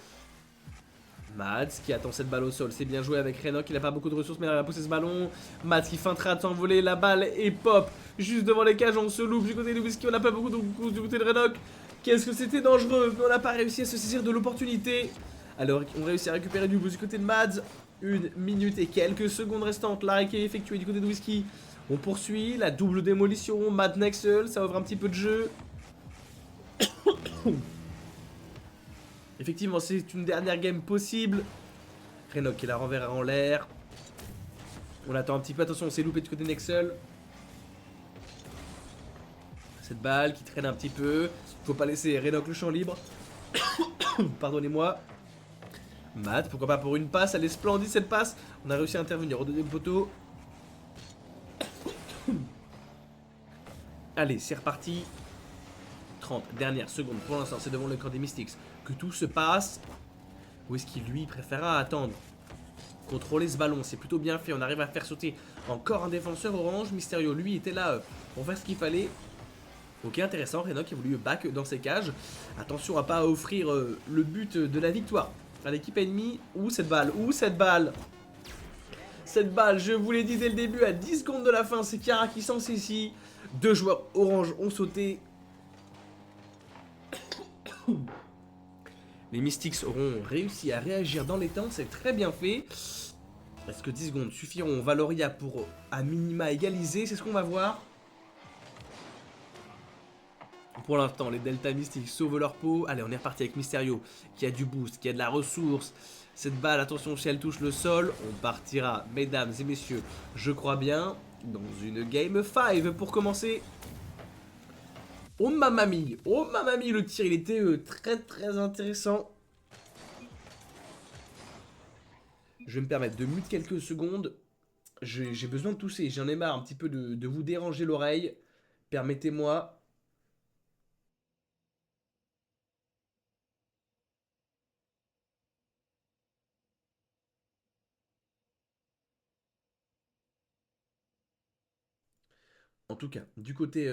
Mads qui attend cette balle au sol, c'est bien joué avec Renok, il n'a pas beaucoup de ressources mais il arrive à pousser ce ballon. Mads qui feintera de s'envoler, la balle et pop juste devant les cages, on se loupe du côté de Whisky, on n'a pas beaucoup de coups du côté de Renok. Qu'est-ce que c'était dangereux, mais on n'a pas réussi à se saisir de l'opportunité. Alors on réussit à récupérer du bout du côté de Mads. 1 minute et quelques secondes restantes, l'arrêt qui est effectué du côté de Whisky. On poursuit, la double démolition, Mads Nexel, ça ouvre un petit peu de jeu. Effectivement, c'est une dernière game possible. Renok qui la renverra en l'air. On attend un petit peu. Attention, on s'est loupé du côté Nexel. Cette balle qui traîne un petit peu. Faut pas laisser Renok le champ libre. Pardonnez-moi. Matt, pourquoi pas pour une passe. Elle est splendide cette passe. On a réussi à intervenir au deuxième poteau. Allez, c'est reparti. 30 dernières secondes pour l'instant, c'est devant le camp des Mystics que tout se passe. Whisky lui préférera attendre. Contrôler ce ballon, c'est plutôt bien fait. On arrive à faire sauter encore un défenseur orange. Mysterio lui était là pour faire ce qu'il fallait. Ok, intéressant, Renok a voulu back dans ses cages. Attention à pas offrir le but de la victoire à l'équipe ennemie. Ouh cette balle, cette balle, je vous l'ai dit dès le début, à 10 secondes de la fin, c'est Kiara qui s'en saisit. 2 joueurs orange ont sauté. Les Mystics auront réussi à réagir dans les temps, c'est très bien fait. Est-ce que 10 secondes suffiront Valoria pour à minima égaliser? C'est ce qu'on va voir. Pour l'instant, les Delta Mystics sauvent leur peau. Allez, on est reparti avec Mysterio qui a du boost, qui a de la ressource. Cette balle, attention, si elle touche le sol, on partira, mesdames et messieurs, je crois bien, dans une Game 5 pour commencer. Oh mamma mia, le tir il était très intéressant. Je vais me permettre de mute quelques secondes. J'ai besoin de tousser, j'en ai marre un petit peu de vous déranger l'oreille. Permettez-moi. En tout cas, du côté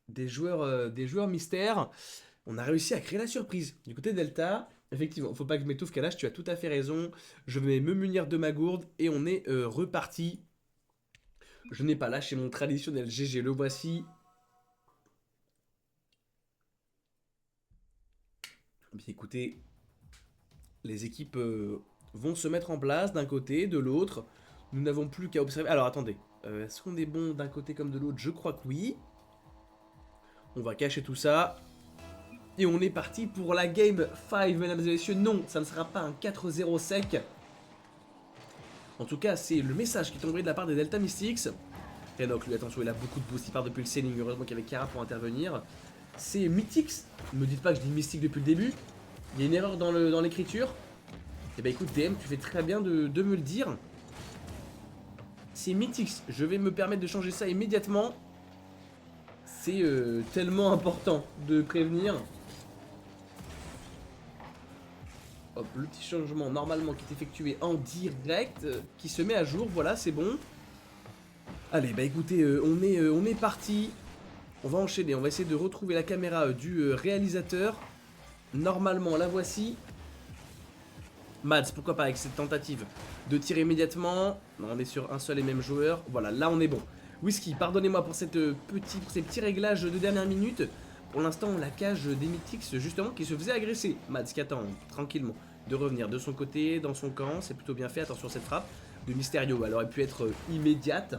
des joueurs mystères, on a réussi à créer la surprise. Du côté Delta, effectivement, faut pas que je m'étouffe, Kalash, tu as tout à fait raison. Je vais me munir de ma gourde et on est reparti. Je n'ai pas lâché mon traditionnel GG, le voici. Bien écoutez, les équipes vont se mettre en place d'un côté, de l'autre. Nous n'avons plus qu'à observer. Alors attendez, est-ce qu'on est bon d'un côté comme de l'autre? Je crois que oui. On va cacher tout ça. Et on est parti pour la Game 5, mesdames et messieurs. Non, ça ne sera pas un 4-0 sec. En tout cas, c'est le message qui est tombé de la part des Delta Mystics. Renok, lui, attention, il a beaucoup de boost. Il part depuis le sailing. Heureusement qu'il y avait Kara pour intervenir. C'est Mythics. Ne me dites pas que je dis Mystique depuis le début. Il y a une erreur dans l'écriture. Et bah écoute, DM, tu fais très bien de me le dire. C'est Mythics. Je vais me permettre de changer ça immédiatement. C'est tellement important de prévenir. Hop, le petit changement normalement qui est effectué en direct, qui se met à jour, voilà, c'est bon. Allez, bah écoutez, on est parti. On va enchaîner, on va essayer de retrouver la caméra du réalisateur. Normalement, la voici. Mads, pourquoi pas avec cette tentative de tirer immédiatement. Non, on est sur un seul et même joueur. Voilà, là on est bon. Whisky, pardonnez-moi pour ces petits réglages de dernière minute. Pour l'instant, la cage des Mythics, justement, qui se faisait agresser. Mads qui attend tranquillement de revenir de son côté, dans son camp. C'est plutôt bien fait. Attention, cette frappe de Mysterio. Elle aurait pu être immédiate.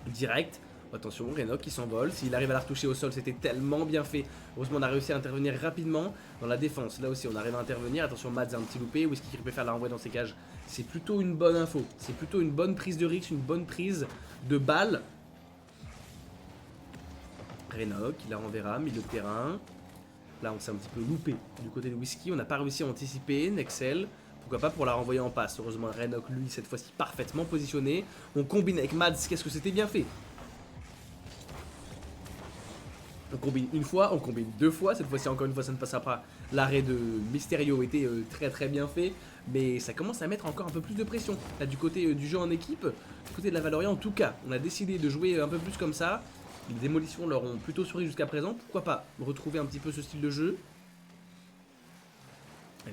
Direct. Attention, Renok qui s'envole. S'il arrive à la retoucher au sol, c'était tellement bien fait. Heureusement, on a réussi à intervenir rapidement dans la défense. Là aussi, on arrive à intervenir. Attention, Mads a un petit loupé. Whisky qui préfère la renvoyer dans ses cages. C'est plutôt une bonne info. C'est plutôt une bonne prise de risque, une bonne prise de balle. Renok, il la renverra, milieu de terrain. Là, on s'est un petit peu loupé du côté de Whisky. On n'a pas réussi à anticiper. Nexel, pourquoi pas pour la renvoyer en passe. Heureusement, Renok, lui, cette fois-ci, parfaitement positionné. On combine avec Mads. Qu'est-ce que c'était bien fait. On combine une fois, on combine deux fois. Cette fois-ci, encore une fois, ça ne passera pas. L'arrêt de Mysterio était très très bien fait. Mais ça commence à mettre encore un peu plus de pression. Là, du côté du jeu en équipe, du côté de la Valoria, en tout cas, on a décidé de jouer un peu plus comme ça. Les démolitions leur ont plutôt souri jusqu'à présent. Pourquoi pas retrouver un petit peu ce style de jeu.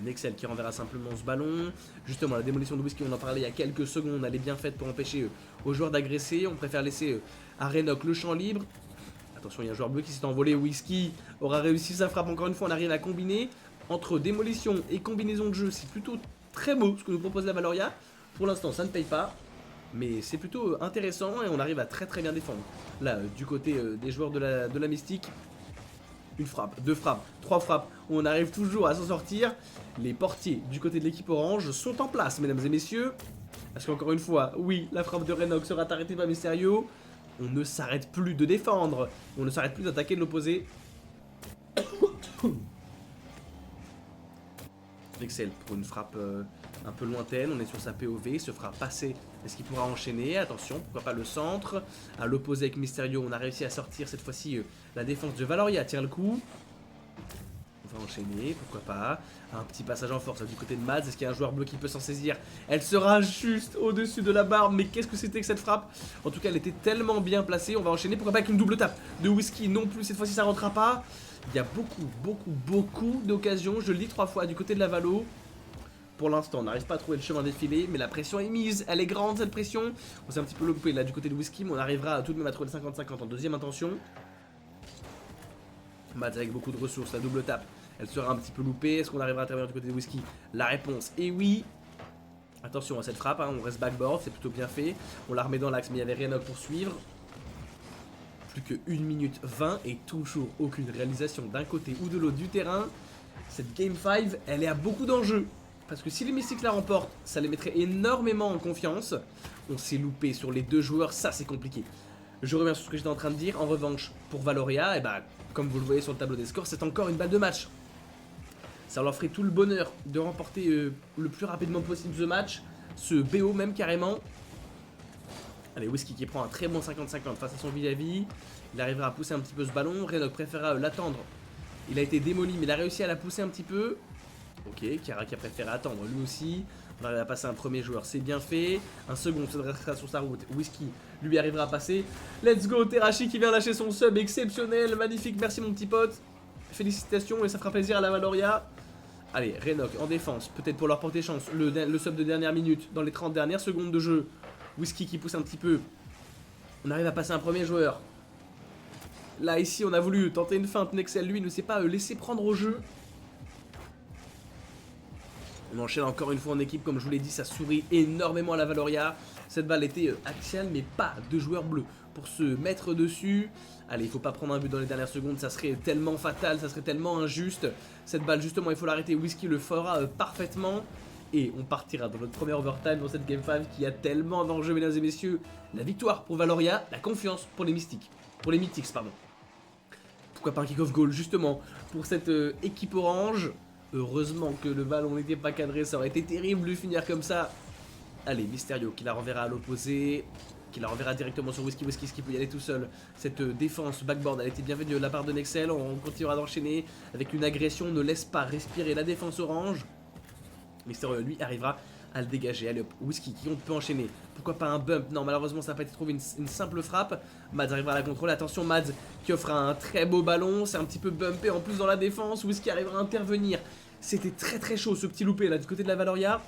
Nexel qui renverra simplement ce ballon. Justement, la démolition de Whisky, on en parlait il y a quelques secondes. Elle est bien faite pour empêcher aux joueurs d'agresser. On préfère laisser à Renok le champ libre. Attention, il y a un joueur bleu qui s'est envolé. Whisky aura réussi sa frappe. Encore une fois, on arrive à combiner entre démolition et combinaison de jeu. C'est plutôt très beau ce que nous propose la Valoria. Pour l'instant, ça ne paye pas. Mais c'est plutôt intéressant et on arrive à très très bien défendre. Là, du côté des joueurs de la Mystique, une frappe, deux frappes, trois frappes, on arrive toujours à s'en sortir. Les portiers du côté de l'équipe orange sont en place, mesdames et messieurs. Parce qu'encore une fois, oui, la frappe de Renok sera arrêtée par Mysterio. On ne s'arrête plus de défendre, on ne s'arrête plus d'attaquer de l'opposé. Excel pour une frappe un peu lointaine, on est sur sa POV, il se fera passer. Est-ce qu'il pourra enchaîner? Attention, pourquoi pas le centre. À l'opposé avec Mysterio, on a réussi à sortir cette fois-ci la défense de Valoria tient le coup. On va enchaîner, pourquoi pas. Un petit passage en force là, du côté de Mads. Est-ce qu'il y a un joueur bleu qui peut s'en saisir? Elle sera juste au-dessus de la barre. Mais qu'est-ce que c'était que cette frappe? En tout cas, elle était tellement bien placée. On va enchaîner, pourquoi pas avec une double tape de Whisky. Non plus, cette fois-ci, ça rentrera pas. Il y a beaucoup d'occasions. Je le dis 3 fois du côté de la Valo. Pour l'instant, on n'arrive pas à trouver le chemin défilé, mais la pression est mise. Elle est grande, cette pression. On s'est un petit peu loupé là du côté de Whisky, mais on arrivera tout de même à trouver le 50-50 en deuxième intention. Mads avec beaucoup de ressources, la double tape. Elle sera un petit peu loupée. Est-ce qu'on arrivera à intervenir du côté de Whisky? La réponse est oui. Attention à cette frappe, hein. On reste backboard, c'est plutôt bien fait. On la remet dans l'axe, mais il y avait Renok pour suivre. Plus que 1 minute 20 et toujours aucune réalisation d'un côté ou de l'autre du terrain. Cette Game 5, elle est à beaucoup d'enjeux. Parce que si les Mystics la remportent, ça les mettrait énormément en confiance. On s'est loupé sur les deux joueurs, ça c'est compliqué. Je reviens sur ce que j'étais en train de dire. En revanche, pour Valoria, et bah, comme vous le voyez sur le tableau des scores, c'est encore une balle de match. Ça leur ferait tout le bonheur de remporter le plus rapidement possible ce match. Ce BO même carrément. Allez, Whisky qui prend un très bon 50-50 face à son vis-à-vis. Il arrivera à pousser un petit peu ce ballon. Renok préférera l'attendre. Il a été démoli, mais il a réussi à la pousser un petit peu. Ok, Kara qui a préféré attendre lui aussi. On arrive à passer un premier joueur, c'est bien fait. Un second se dressera sur sa route. Whisky lui arrivera à passer. Let's go, Terashi qui vient lâcher son sub exceptionnel. Magnifique, merci mon petit pote. Félicitations et ça fera plaisir à la Valoria. Allez, Renok en défense, peut-être pour leur porter chance. Le sub de dernière minute dans les 30 dernières secondes de jeu. Whisky qui pousse un petit peu. On arrive à passer un premier joueur. Là, ici, on a voulu tenter une feinte. Nexel, lui, ne s'est pas laissé prendre au jeu. On enchaîne encore une fois en équipe, comme je vous l'ai dit, ça sourit énormément à la Valoria. Cette balle était axiale, mais pas de joueur bleu pour se mettre dessus. Allez, il faut pas prendre un but dans les dernières secondes, ça serait tellement fatal, ça serait tellement injuste. Cette balle, justement, il faut l'arrêter. Whisky le fera parfaitement. Et on partira dans notre premier overtime dans cette Game 5 qui a tellement d'enjeux, mesdames et messieurs. La victoire pour Valoria, la confiance pour les Mystics. Pour les Mythics, pardon. Pourquoi pas un kick-off goal, justement, pour cette équipe orange. Heureusement que le ballon n'était pas cadré, ça aurait été terrible de finir comme ça. Allez, Mysterio qui la renverra à l'opposé, qui la renverra directement sur Whisky. Whisky qui peut y aller tout seul. Cette défense backboard, elle a été bien faite de la part de Nexel. On continuera d'enchaîner avec une agression. Ne laisse pas respirer la défense orange. Mysterio, lui, arrivera à le dégager. Allez hop, Whisky qui on peut enchaîner. Pourquoi pas un bump? Non, malheureusement, ça n'a pas été trouvé une simple frappe. Mads arrivera à la contrôler. Attention, Mads qui offre un très beau ballon. C'est un petit peu bumpé en plus dans la défense. Whisky arrivera à intervenir. C'était très chaud ce petit loupé là du côté de la Valoria.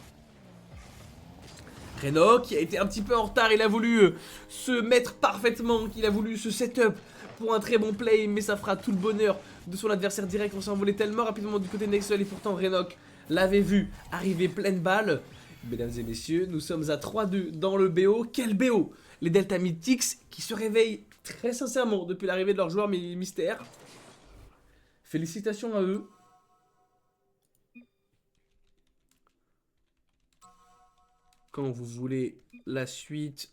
Renok qui a été un petit peu en retard. Il a voulu se mettre parfaitement. Il a voulu se set-up pour un très bon play, mais ça fera tout le bonheur de son adversaire direct. On s'est envolé tellement rapidement du côté de Nexel et pourtant Renok l'avait vu arriver pleine balle. Mesdames et messieurs, nous sommes à 3-2 dans le BO. Quel BO! Les Delta Mythics qui se réveillent très sincèrement depuis l'arrivée de leur joueur mystère. Félicitations à eux. Quand vous voulez la suite,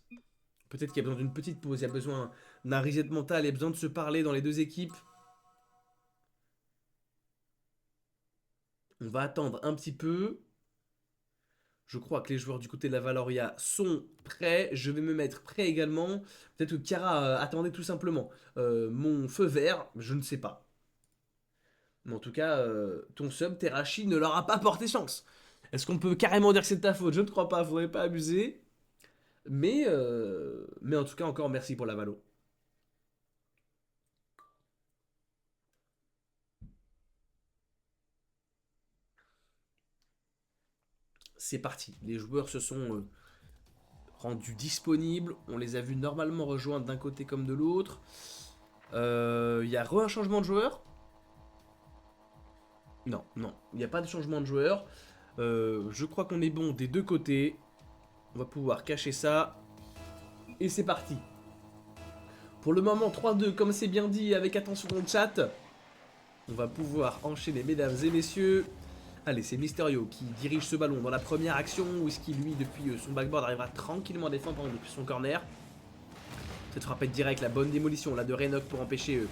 peut-être qu'il y a besoin d'une petite pause, il y a besoin d'un reset mental, il y a besoin de se parler dans les deux équipes. On va attendre un petit peu. Je crois que les joueurs du côté de la Valoria sont prêts. Je vais me mettre prêt également. Peut-être que Kara attendait tout simplement mon feu vert. Je ne sais pas. Mais en tout cas, ton sub, Terashi, ne leur a pas porté chance. Est-ce qu'on peut carrément dire que c'est de ta faute? Je ne crois pas. Faudrait pas abuser. Mais en tout cas, encore merci pour la Valo. C'est parti. Les joueurs se sont rendus disponibles. On les a vus normalement rejoindre d'un côté comme de l'autre. Il y a un changement de joueur. Non, non, il n'y a pas de changement de joueur. Je crois qu'on est bon des deux côtés. On va pouvoir cacher ça. Et c'est parti. Pour le moment, 3-2, comme c'est bien dit, avec attention dans le chat. On va pouvoir enchaîner, mesdames et messieurs. Allez, c'est Mysterio qui dirige ce ballon dans la première action. Whisky, lui, depuis son backboard, arrivera tranquillement à défendre depuis son corner. Cette frappette directe, la bonne démolition là de Renok pour empêcher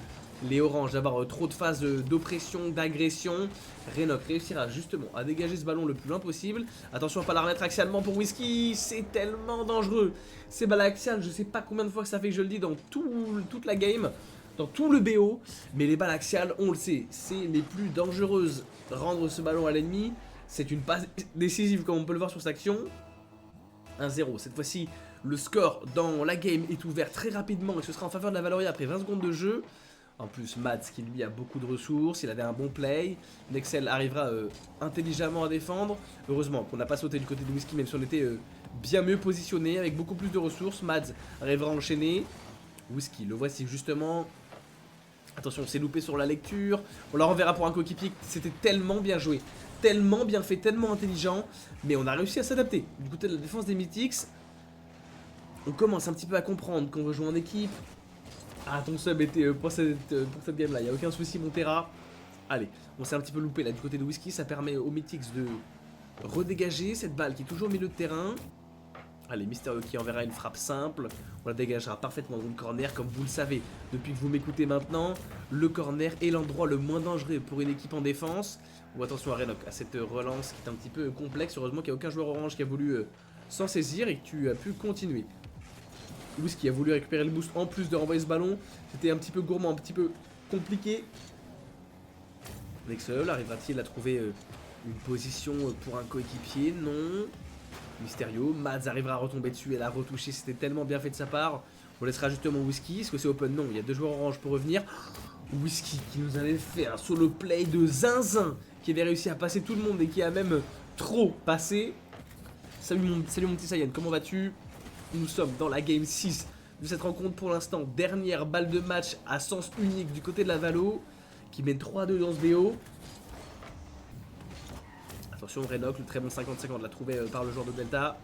les oranges d'avoir trop de phases d'oppression, d'agression. Renok réussira justement à dégager ce ballon le plus loin possible. Attention à pas la remettre axialement pour Whisky, c'est tellement dangereux. Ces balles axiales, je sais pas combien de fois que ça fait que je le dis dans toute la game, dans tout le BO, mais les balles axiales, on le sait, c'est les plus dangereuses. Rendre ce ballon à l'ennemi, c'est une passe décisive comme on peut le voir sur cette action. 1-0, cette fois-ci le score dans la game est ouvert très rapidement et ce sera en faveur de la Valoria après 20 secondes de jeu. En plus Mads qui lui a beaucoup de ressources, il avait un bon play. Nexel arrivera intelligemment à défendre. Heureusement qu'on n'a pas sauté du côté de Whisky même si on était bien mieux positionné avec beaucoup plus de ressources. Mads arrivera à enchaîner. Whisky, le voici justement. Attention, on s'est loupé sur la lecture. On la renverra pour un coéquipier. C'était tellement bien joué, tellement bien fait, tellement intelligent. Mais on a réussi à s'adapter. Du côté de la défense des Mythics, on commence un petit peu à comprendre qu'on veut jouer en équipe. Ah, ton sub était pour cette game là, il n'y a aucun souci Montera. Allez, on s'est un petit peu loupé là du côté de Whisky. Ça permet aux Mythics de redégager cette balle qui est toujours au milieu de terrain. Allez, Mysterio qui enverra une frappe simple. On la dégagera parfaitement dans le corner. Comme vous le savez, depuis que vous m'écoutez maintenant, le corner est l'endroit le moins dangereux pour une équipe en défense. Ou attention à Renok, à cette relance qui est un petit peu complexe. Heureusement qu'il n'y a aucun joueur orange qui a voulu s'en saisir et que tu as pu continuer. Whisky a voulu récupérer le boost en plus de renvoyer ce ballon. C'était un petit peu gourmand, un petit peu compliqué. Nexel arrivera-t-il à trouver une position pour un coéquipier? Non. Mysterio, Mads arrivera à retomber dessus et la retoucher, c'était tellement bien fait de sa part. On laissera justement Whisky, est-ce que c'est open? Non, il y a deux joueurs orange pour revenir. Whisky qui nous avait fait un solo play de zinzin, qui avait réussi à passer tout le monde et qui a même trop passé. Salut mon petit Saiyan, comment vas-tu? Nous sommes dans la game 6 de cette rencontre pour l'instant. Dernière balle de match à sens unique du côté de la Valo, qui mène 3-2 dans ce BO. Attention, Renok, le très bon 50-50, l'a trouvé par le joueur de Delta.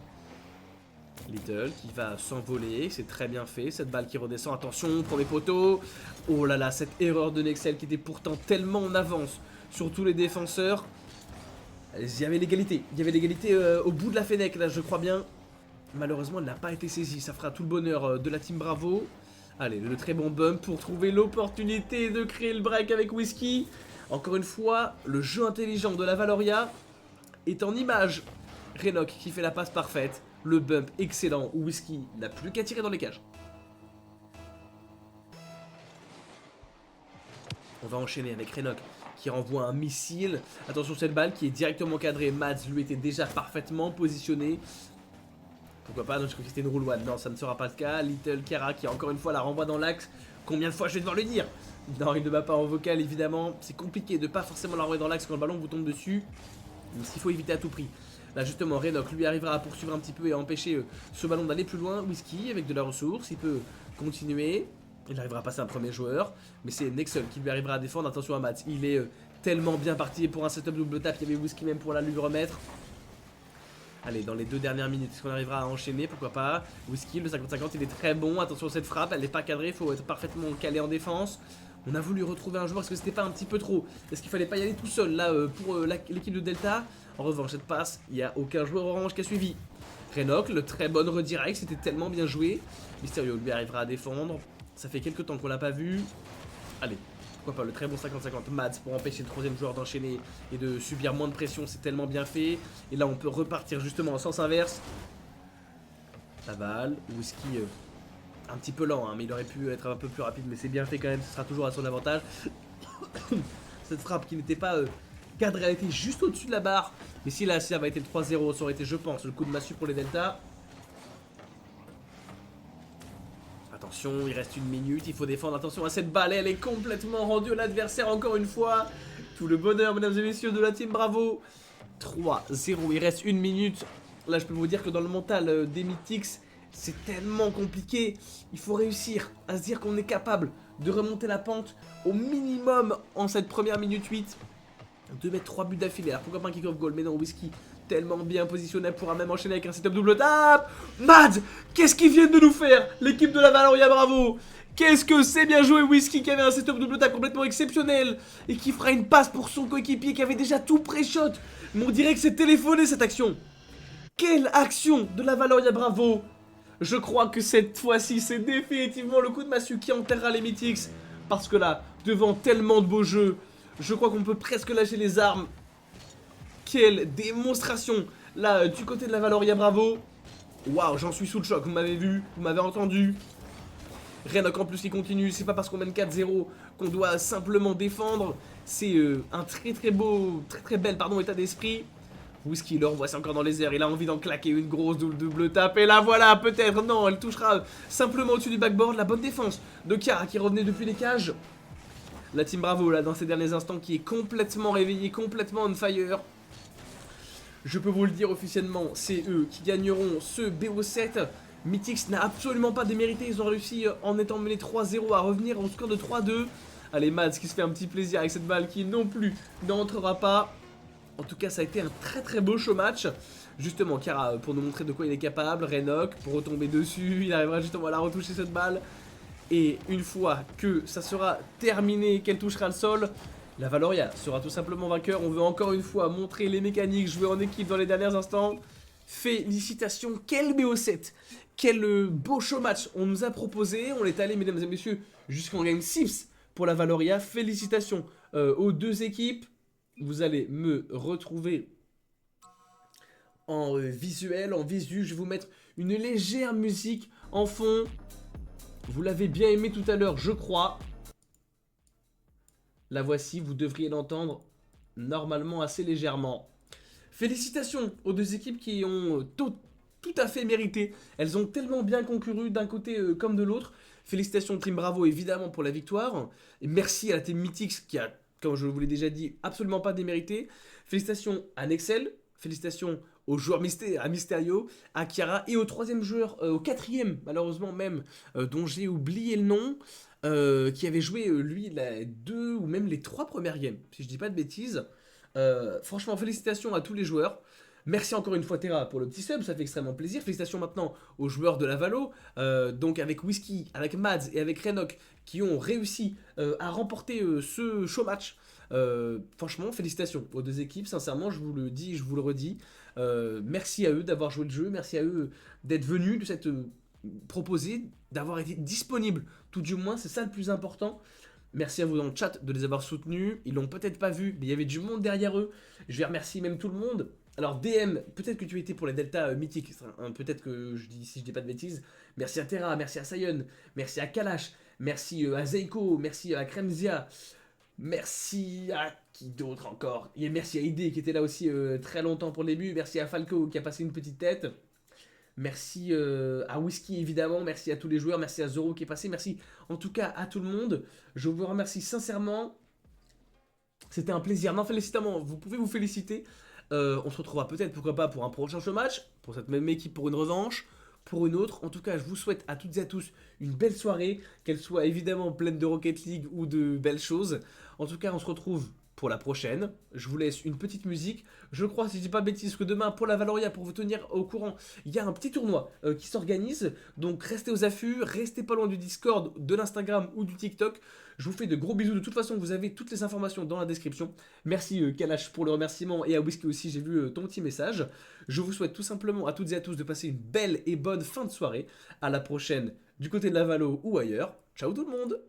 Little qui va s'envoler, c'est très bien fait. Cette balle qui redescend, attention, premier poteau. Oh là là, cette erreur de Nexel qui était pourtant tellement en avance sur tous les défenseurs. Il y avait l'égalité, au bout de la Fennec, là, je crois bien. Malheureusement, elle n'a pas été saisie. Ça fera tout le bonheur de la team Bravo. Allez, le très bon bump pour trouver l'opportunité de créer le break avec Whisky. Encore une fois, le jeu intelligent de la Valoria est en image. Renok qui fait la passe parfaite. Le bump excellent. Whisky n'a plus qu'à tirer dans les cages. On va enchaîner avec Renok qui renvoie un missile. Attention, cette balle qui est directement cadrée. Mads lui était déjà parfaitement positionné. Pourquoi pas? Non, je crois que c'était une roule one. Non, ça ne sera pas le cas. Little Kara qui encore une fois la renvoie dans l'axe. Combien de fois je vais devoir le dire? Non, il ne bat pas en vocal évidemment. C'est compliqué de pas forcément la renvoyer dans l'axe quand le ballon vous tombe dessus. Donc ce qu'il faut éviter à tout prix. Là justement Renok lui arrivera à poursuivre un petit peu et à empêcher ce ballon d'aller plus loin. Whisky avec de la ressource, il peut continuer. Il arrivera à passer un premier joueur, mais c'est Nexel qui lui arrivera à défendre. Attention à Mads, il est tellement bien parti pour un setup double tap. Il y avait Whisky même pour la lui remettre. Allez, dans les 2 dernières minutes, est-ce qu'on arrivera à enchaîner? Pourquoi pas. Whisky, le 50-50, il est très bon. Attention à cette frappe, elle n'est pas cadrée, il faut être parfaitement calé en défense. On a voulu retrouver un joueur, est-ce que c'était pas un petit peu trop? Est-ce qu'il fallait pas y aller tout seul là pour l'équipe de Delta? En revanche, cette passe, il n'y a aucun joueur orange qui a suivi. Renoc, le très bonne redirect, c'était tellement bien joué. Mysterio lui arrivera à défendre. Ça fait quelques temps qu'on l'a pas vu. Allez, pourquoi pas, le très bon 50-50 Mads pour empêcher le 3ème joueur d'enchaîner et de subir moins de pression, c'est tellement bien fait. Et là on peut repartir justement en sens inverse. La balle, Whisky un petit peu lent, hein, mais il aurait pu être un peu plus rapide, mais c'est bien fait quand même, ce sera toujours à son avantage. Cette frappe qui n'était pas cadrée, elle était juste au-dessus de la barre. Mais si là, ça avait été le 3-0, ça aurait été, je pense, le coup de massue pour les Delta. Attention, il reste 1 minute, il faut défendre. Attention à cette balle, elle est complètement rendue à l'adversaire encore une fois. Tout le bonheur, mesdames et messieurs, de la team Bravo. 3-0, il reste 1 minute. Là, je peux vous dire que dans le mental des Mythics, c'est tellement compliqué. Il faut réussir à se dire qu'on est capable de remonter la pente au minimum en cette première minute 8. De mettre 3 buts d'affilée. Alors pourquoi pas un kick-off goal? Mais non, Whisky tellement bien positionné, pourra même enchaîner avec un setup double tap. Mads, qu'est-ce qu'ils viennent de nous faire, l'équipe de la Valoria Bravo? Qu'est-ce que c'est bien joué Whisky qui avait un setup double tap complètement exceptionnel et qui fera une passe pour son coéquipier qui avait déjà tout pré-shot. Mais on dirait que c'est téléphoné cette action. Quelle action de la Valoria Bravo! Je crois que cette fois-ci, c'est définitivement le coup de massue qui enterrera les Mythics. Parce que là, devant tellement de beaux jeux, je crois qu'on peut presque lâcher les armes. Quelle démonstration! Là, du côté de la Valoria Bravo. Waouh, j'en suis sous le choc, vous m'avez vu, vous m'avez entendu. Renoc en plus qui continue, c'est pas parce qu'on mène 4-0 qu'on doit simplement défendre. C'est un très beau, très bel état d'esprit. Whisky le revoit, c'est encore dans les airs, il a envie d'en claquer une grosse double tape. Et là voilà, peut-être, non, elle touchera simplement au-dessus du backboard. La bonne défense de Kara qui revenait depuis les cages. La team Bravo là dans ces derniers instants qui est complètement réveillée, complètement on fire. Je peux vous le dire officiellement, c'est eux qui gagneront ce BO7. Mythics n'a absolument pas démérité, ils ont réussi en étant menés 3-0 à revenir au score de 3-2. Allez, Mads qui se fait un petit plaisir avec cette balle qui non plus n'entrera pas. En tout cas, ça a été un très beau show match. Justement, Kara pour nous montrer de quoi il est capable. Renoc pour retomber dessus, il arrivera justement à la retoucher cette balle. Et une fois que ça sera terminé, qu'elle touchera le sol, la Valoria sera tout simplement vainqueur. On veut encore une fois montrer les mécaniques, jouer en équipe dans les derniers instants. Félicitations, quel BO7, quel beau show match on nous a proposé. On est allé, mesdames et messieurs, jusqu'en game 6 pour la Valoria. Félicitations aux 2 équipes. Vous allez me retrouver en visuel, en visu. Je vais vous mettre une légère musique en fond. Vous l'avez bien aimé tout à l'heure, je crois. La voici, vous devriez l'entendre normalement assez légèrement. Félicitations aux 2 équipes qui ont tout à fait mérité. Elles ont tellement bien concouru d'un côté comme de l'autre. Félicitations Team Bravo évidemment pour la victoire. Et merci à la Team Mythics qui a, comme je vous l'ai déjà dit, absolument pas démérité. Félicitations à Nexel. Félicitations aux joueurs à Mysterio, à Kiara et au 3ème joueur, au 4ème malheureusement même, dont j'ai oublié le nom, qui avait joué lui les 2 ou même les 3 premières games, si je dis pas de bêtises. Franchement, félicitations à tous les joueurs. Merci encore une fois Terra pour le petit sub, ça fait extrêmement plaisir. Félicitations maintenant aux joueurs de la Valo, donc avec Whisky, avec Mads et avec Renoc qui ont réussi à remporter ce show match. Franchement, félicitations aux 2 équipes, sincèrement, je vous le dis, je vous le redis. Merci à eux d'avoir joué le jeu, merci à eux d'être venus, de s'être proposés, d'avoir été disponibles, tout du moins, c'est ça le plus important. Merci à vous dans le chat de les avoir soutenus. Ils l'ont peut-être pas vu, mais il y avait du monde derrière eux. Je vais remercier même tout le monde. Alors DM, peut-être que tu étais pour les Delta mythiques, hein, peut-être que je dis si je dis pas de bêtises. Merci à Terra, merci à Sion, merci à Kalash, merci à Zeiko, merci à Kremzia, merci à qui d'autre encore. Et merci à ID qui était là aussi très longtemps pour le début. Merci à Falco qui a passé une petite tête. Merci à Whisky évidemment, merci à tous les joueurs, merci à Zoro qui est passé, merci en tout cas à tout le monde. Je vous remercie sincèrement. C'était un plaisir. Non, félicitations, vous pouvez vous féliciter. On se retrouvera peut-être, pourquoi pas, pour un prochain show match, pour cette même équipe, pour une revanche. pour une autre. En tout cas, je vous souhaite à toutes et à tous une belle soirée, qu'elle soit évidemment pleine de Rocket League ou de belles choses. En tout cas, on se retrouve pour la prochaine. Je vous laisse une petite musique. Je crois, si je dis pas de bêtises, que demain, pour la Valoria, pour vous tenir au courant, il y a un petit tournoi qui s'organise. Donc restez aux affûts, restez pas loin du Discord, de l'Instagram ou du TikTok. Je vous fais de gros bisous. De toute façon, vous avez toutes les informations dans la description. Merci Kalash pour le remerciement et à Whisky aussi, j'ai vu ton petit message. Je vous souhaite tout simplement à toutes et à tous de passer une belle et bonne fin de soirée. À la prochaine du côté de la Valo ou ailleurs. Ciao tout le monde!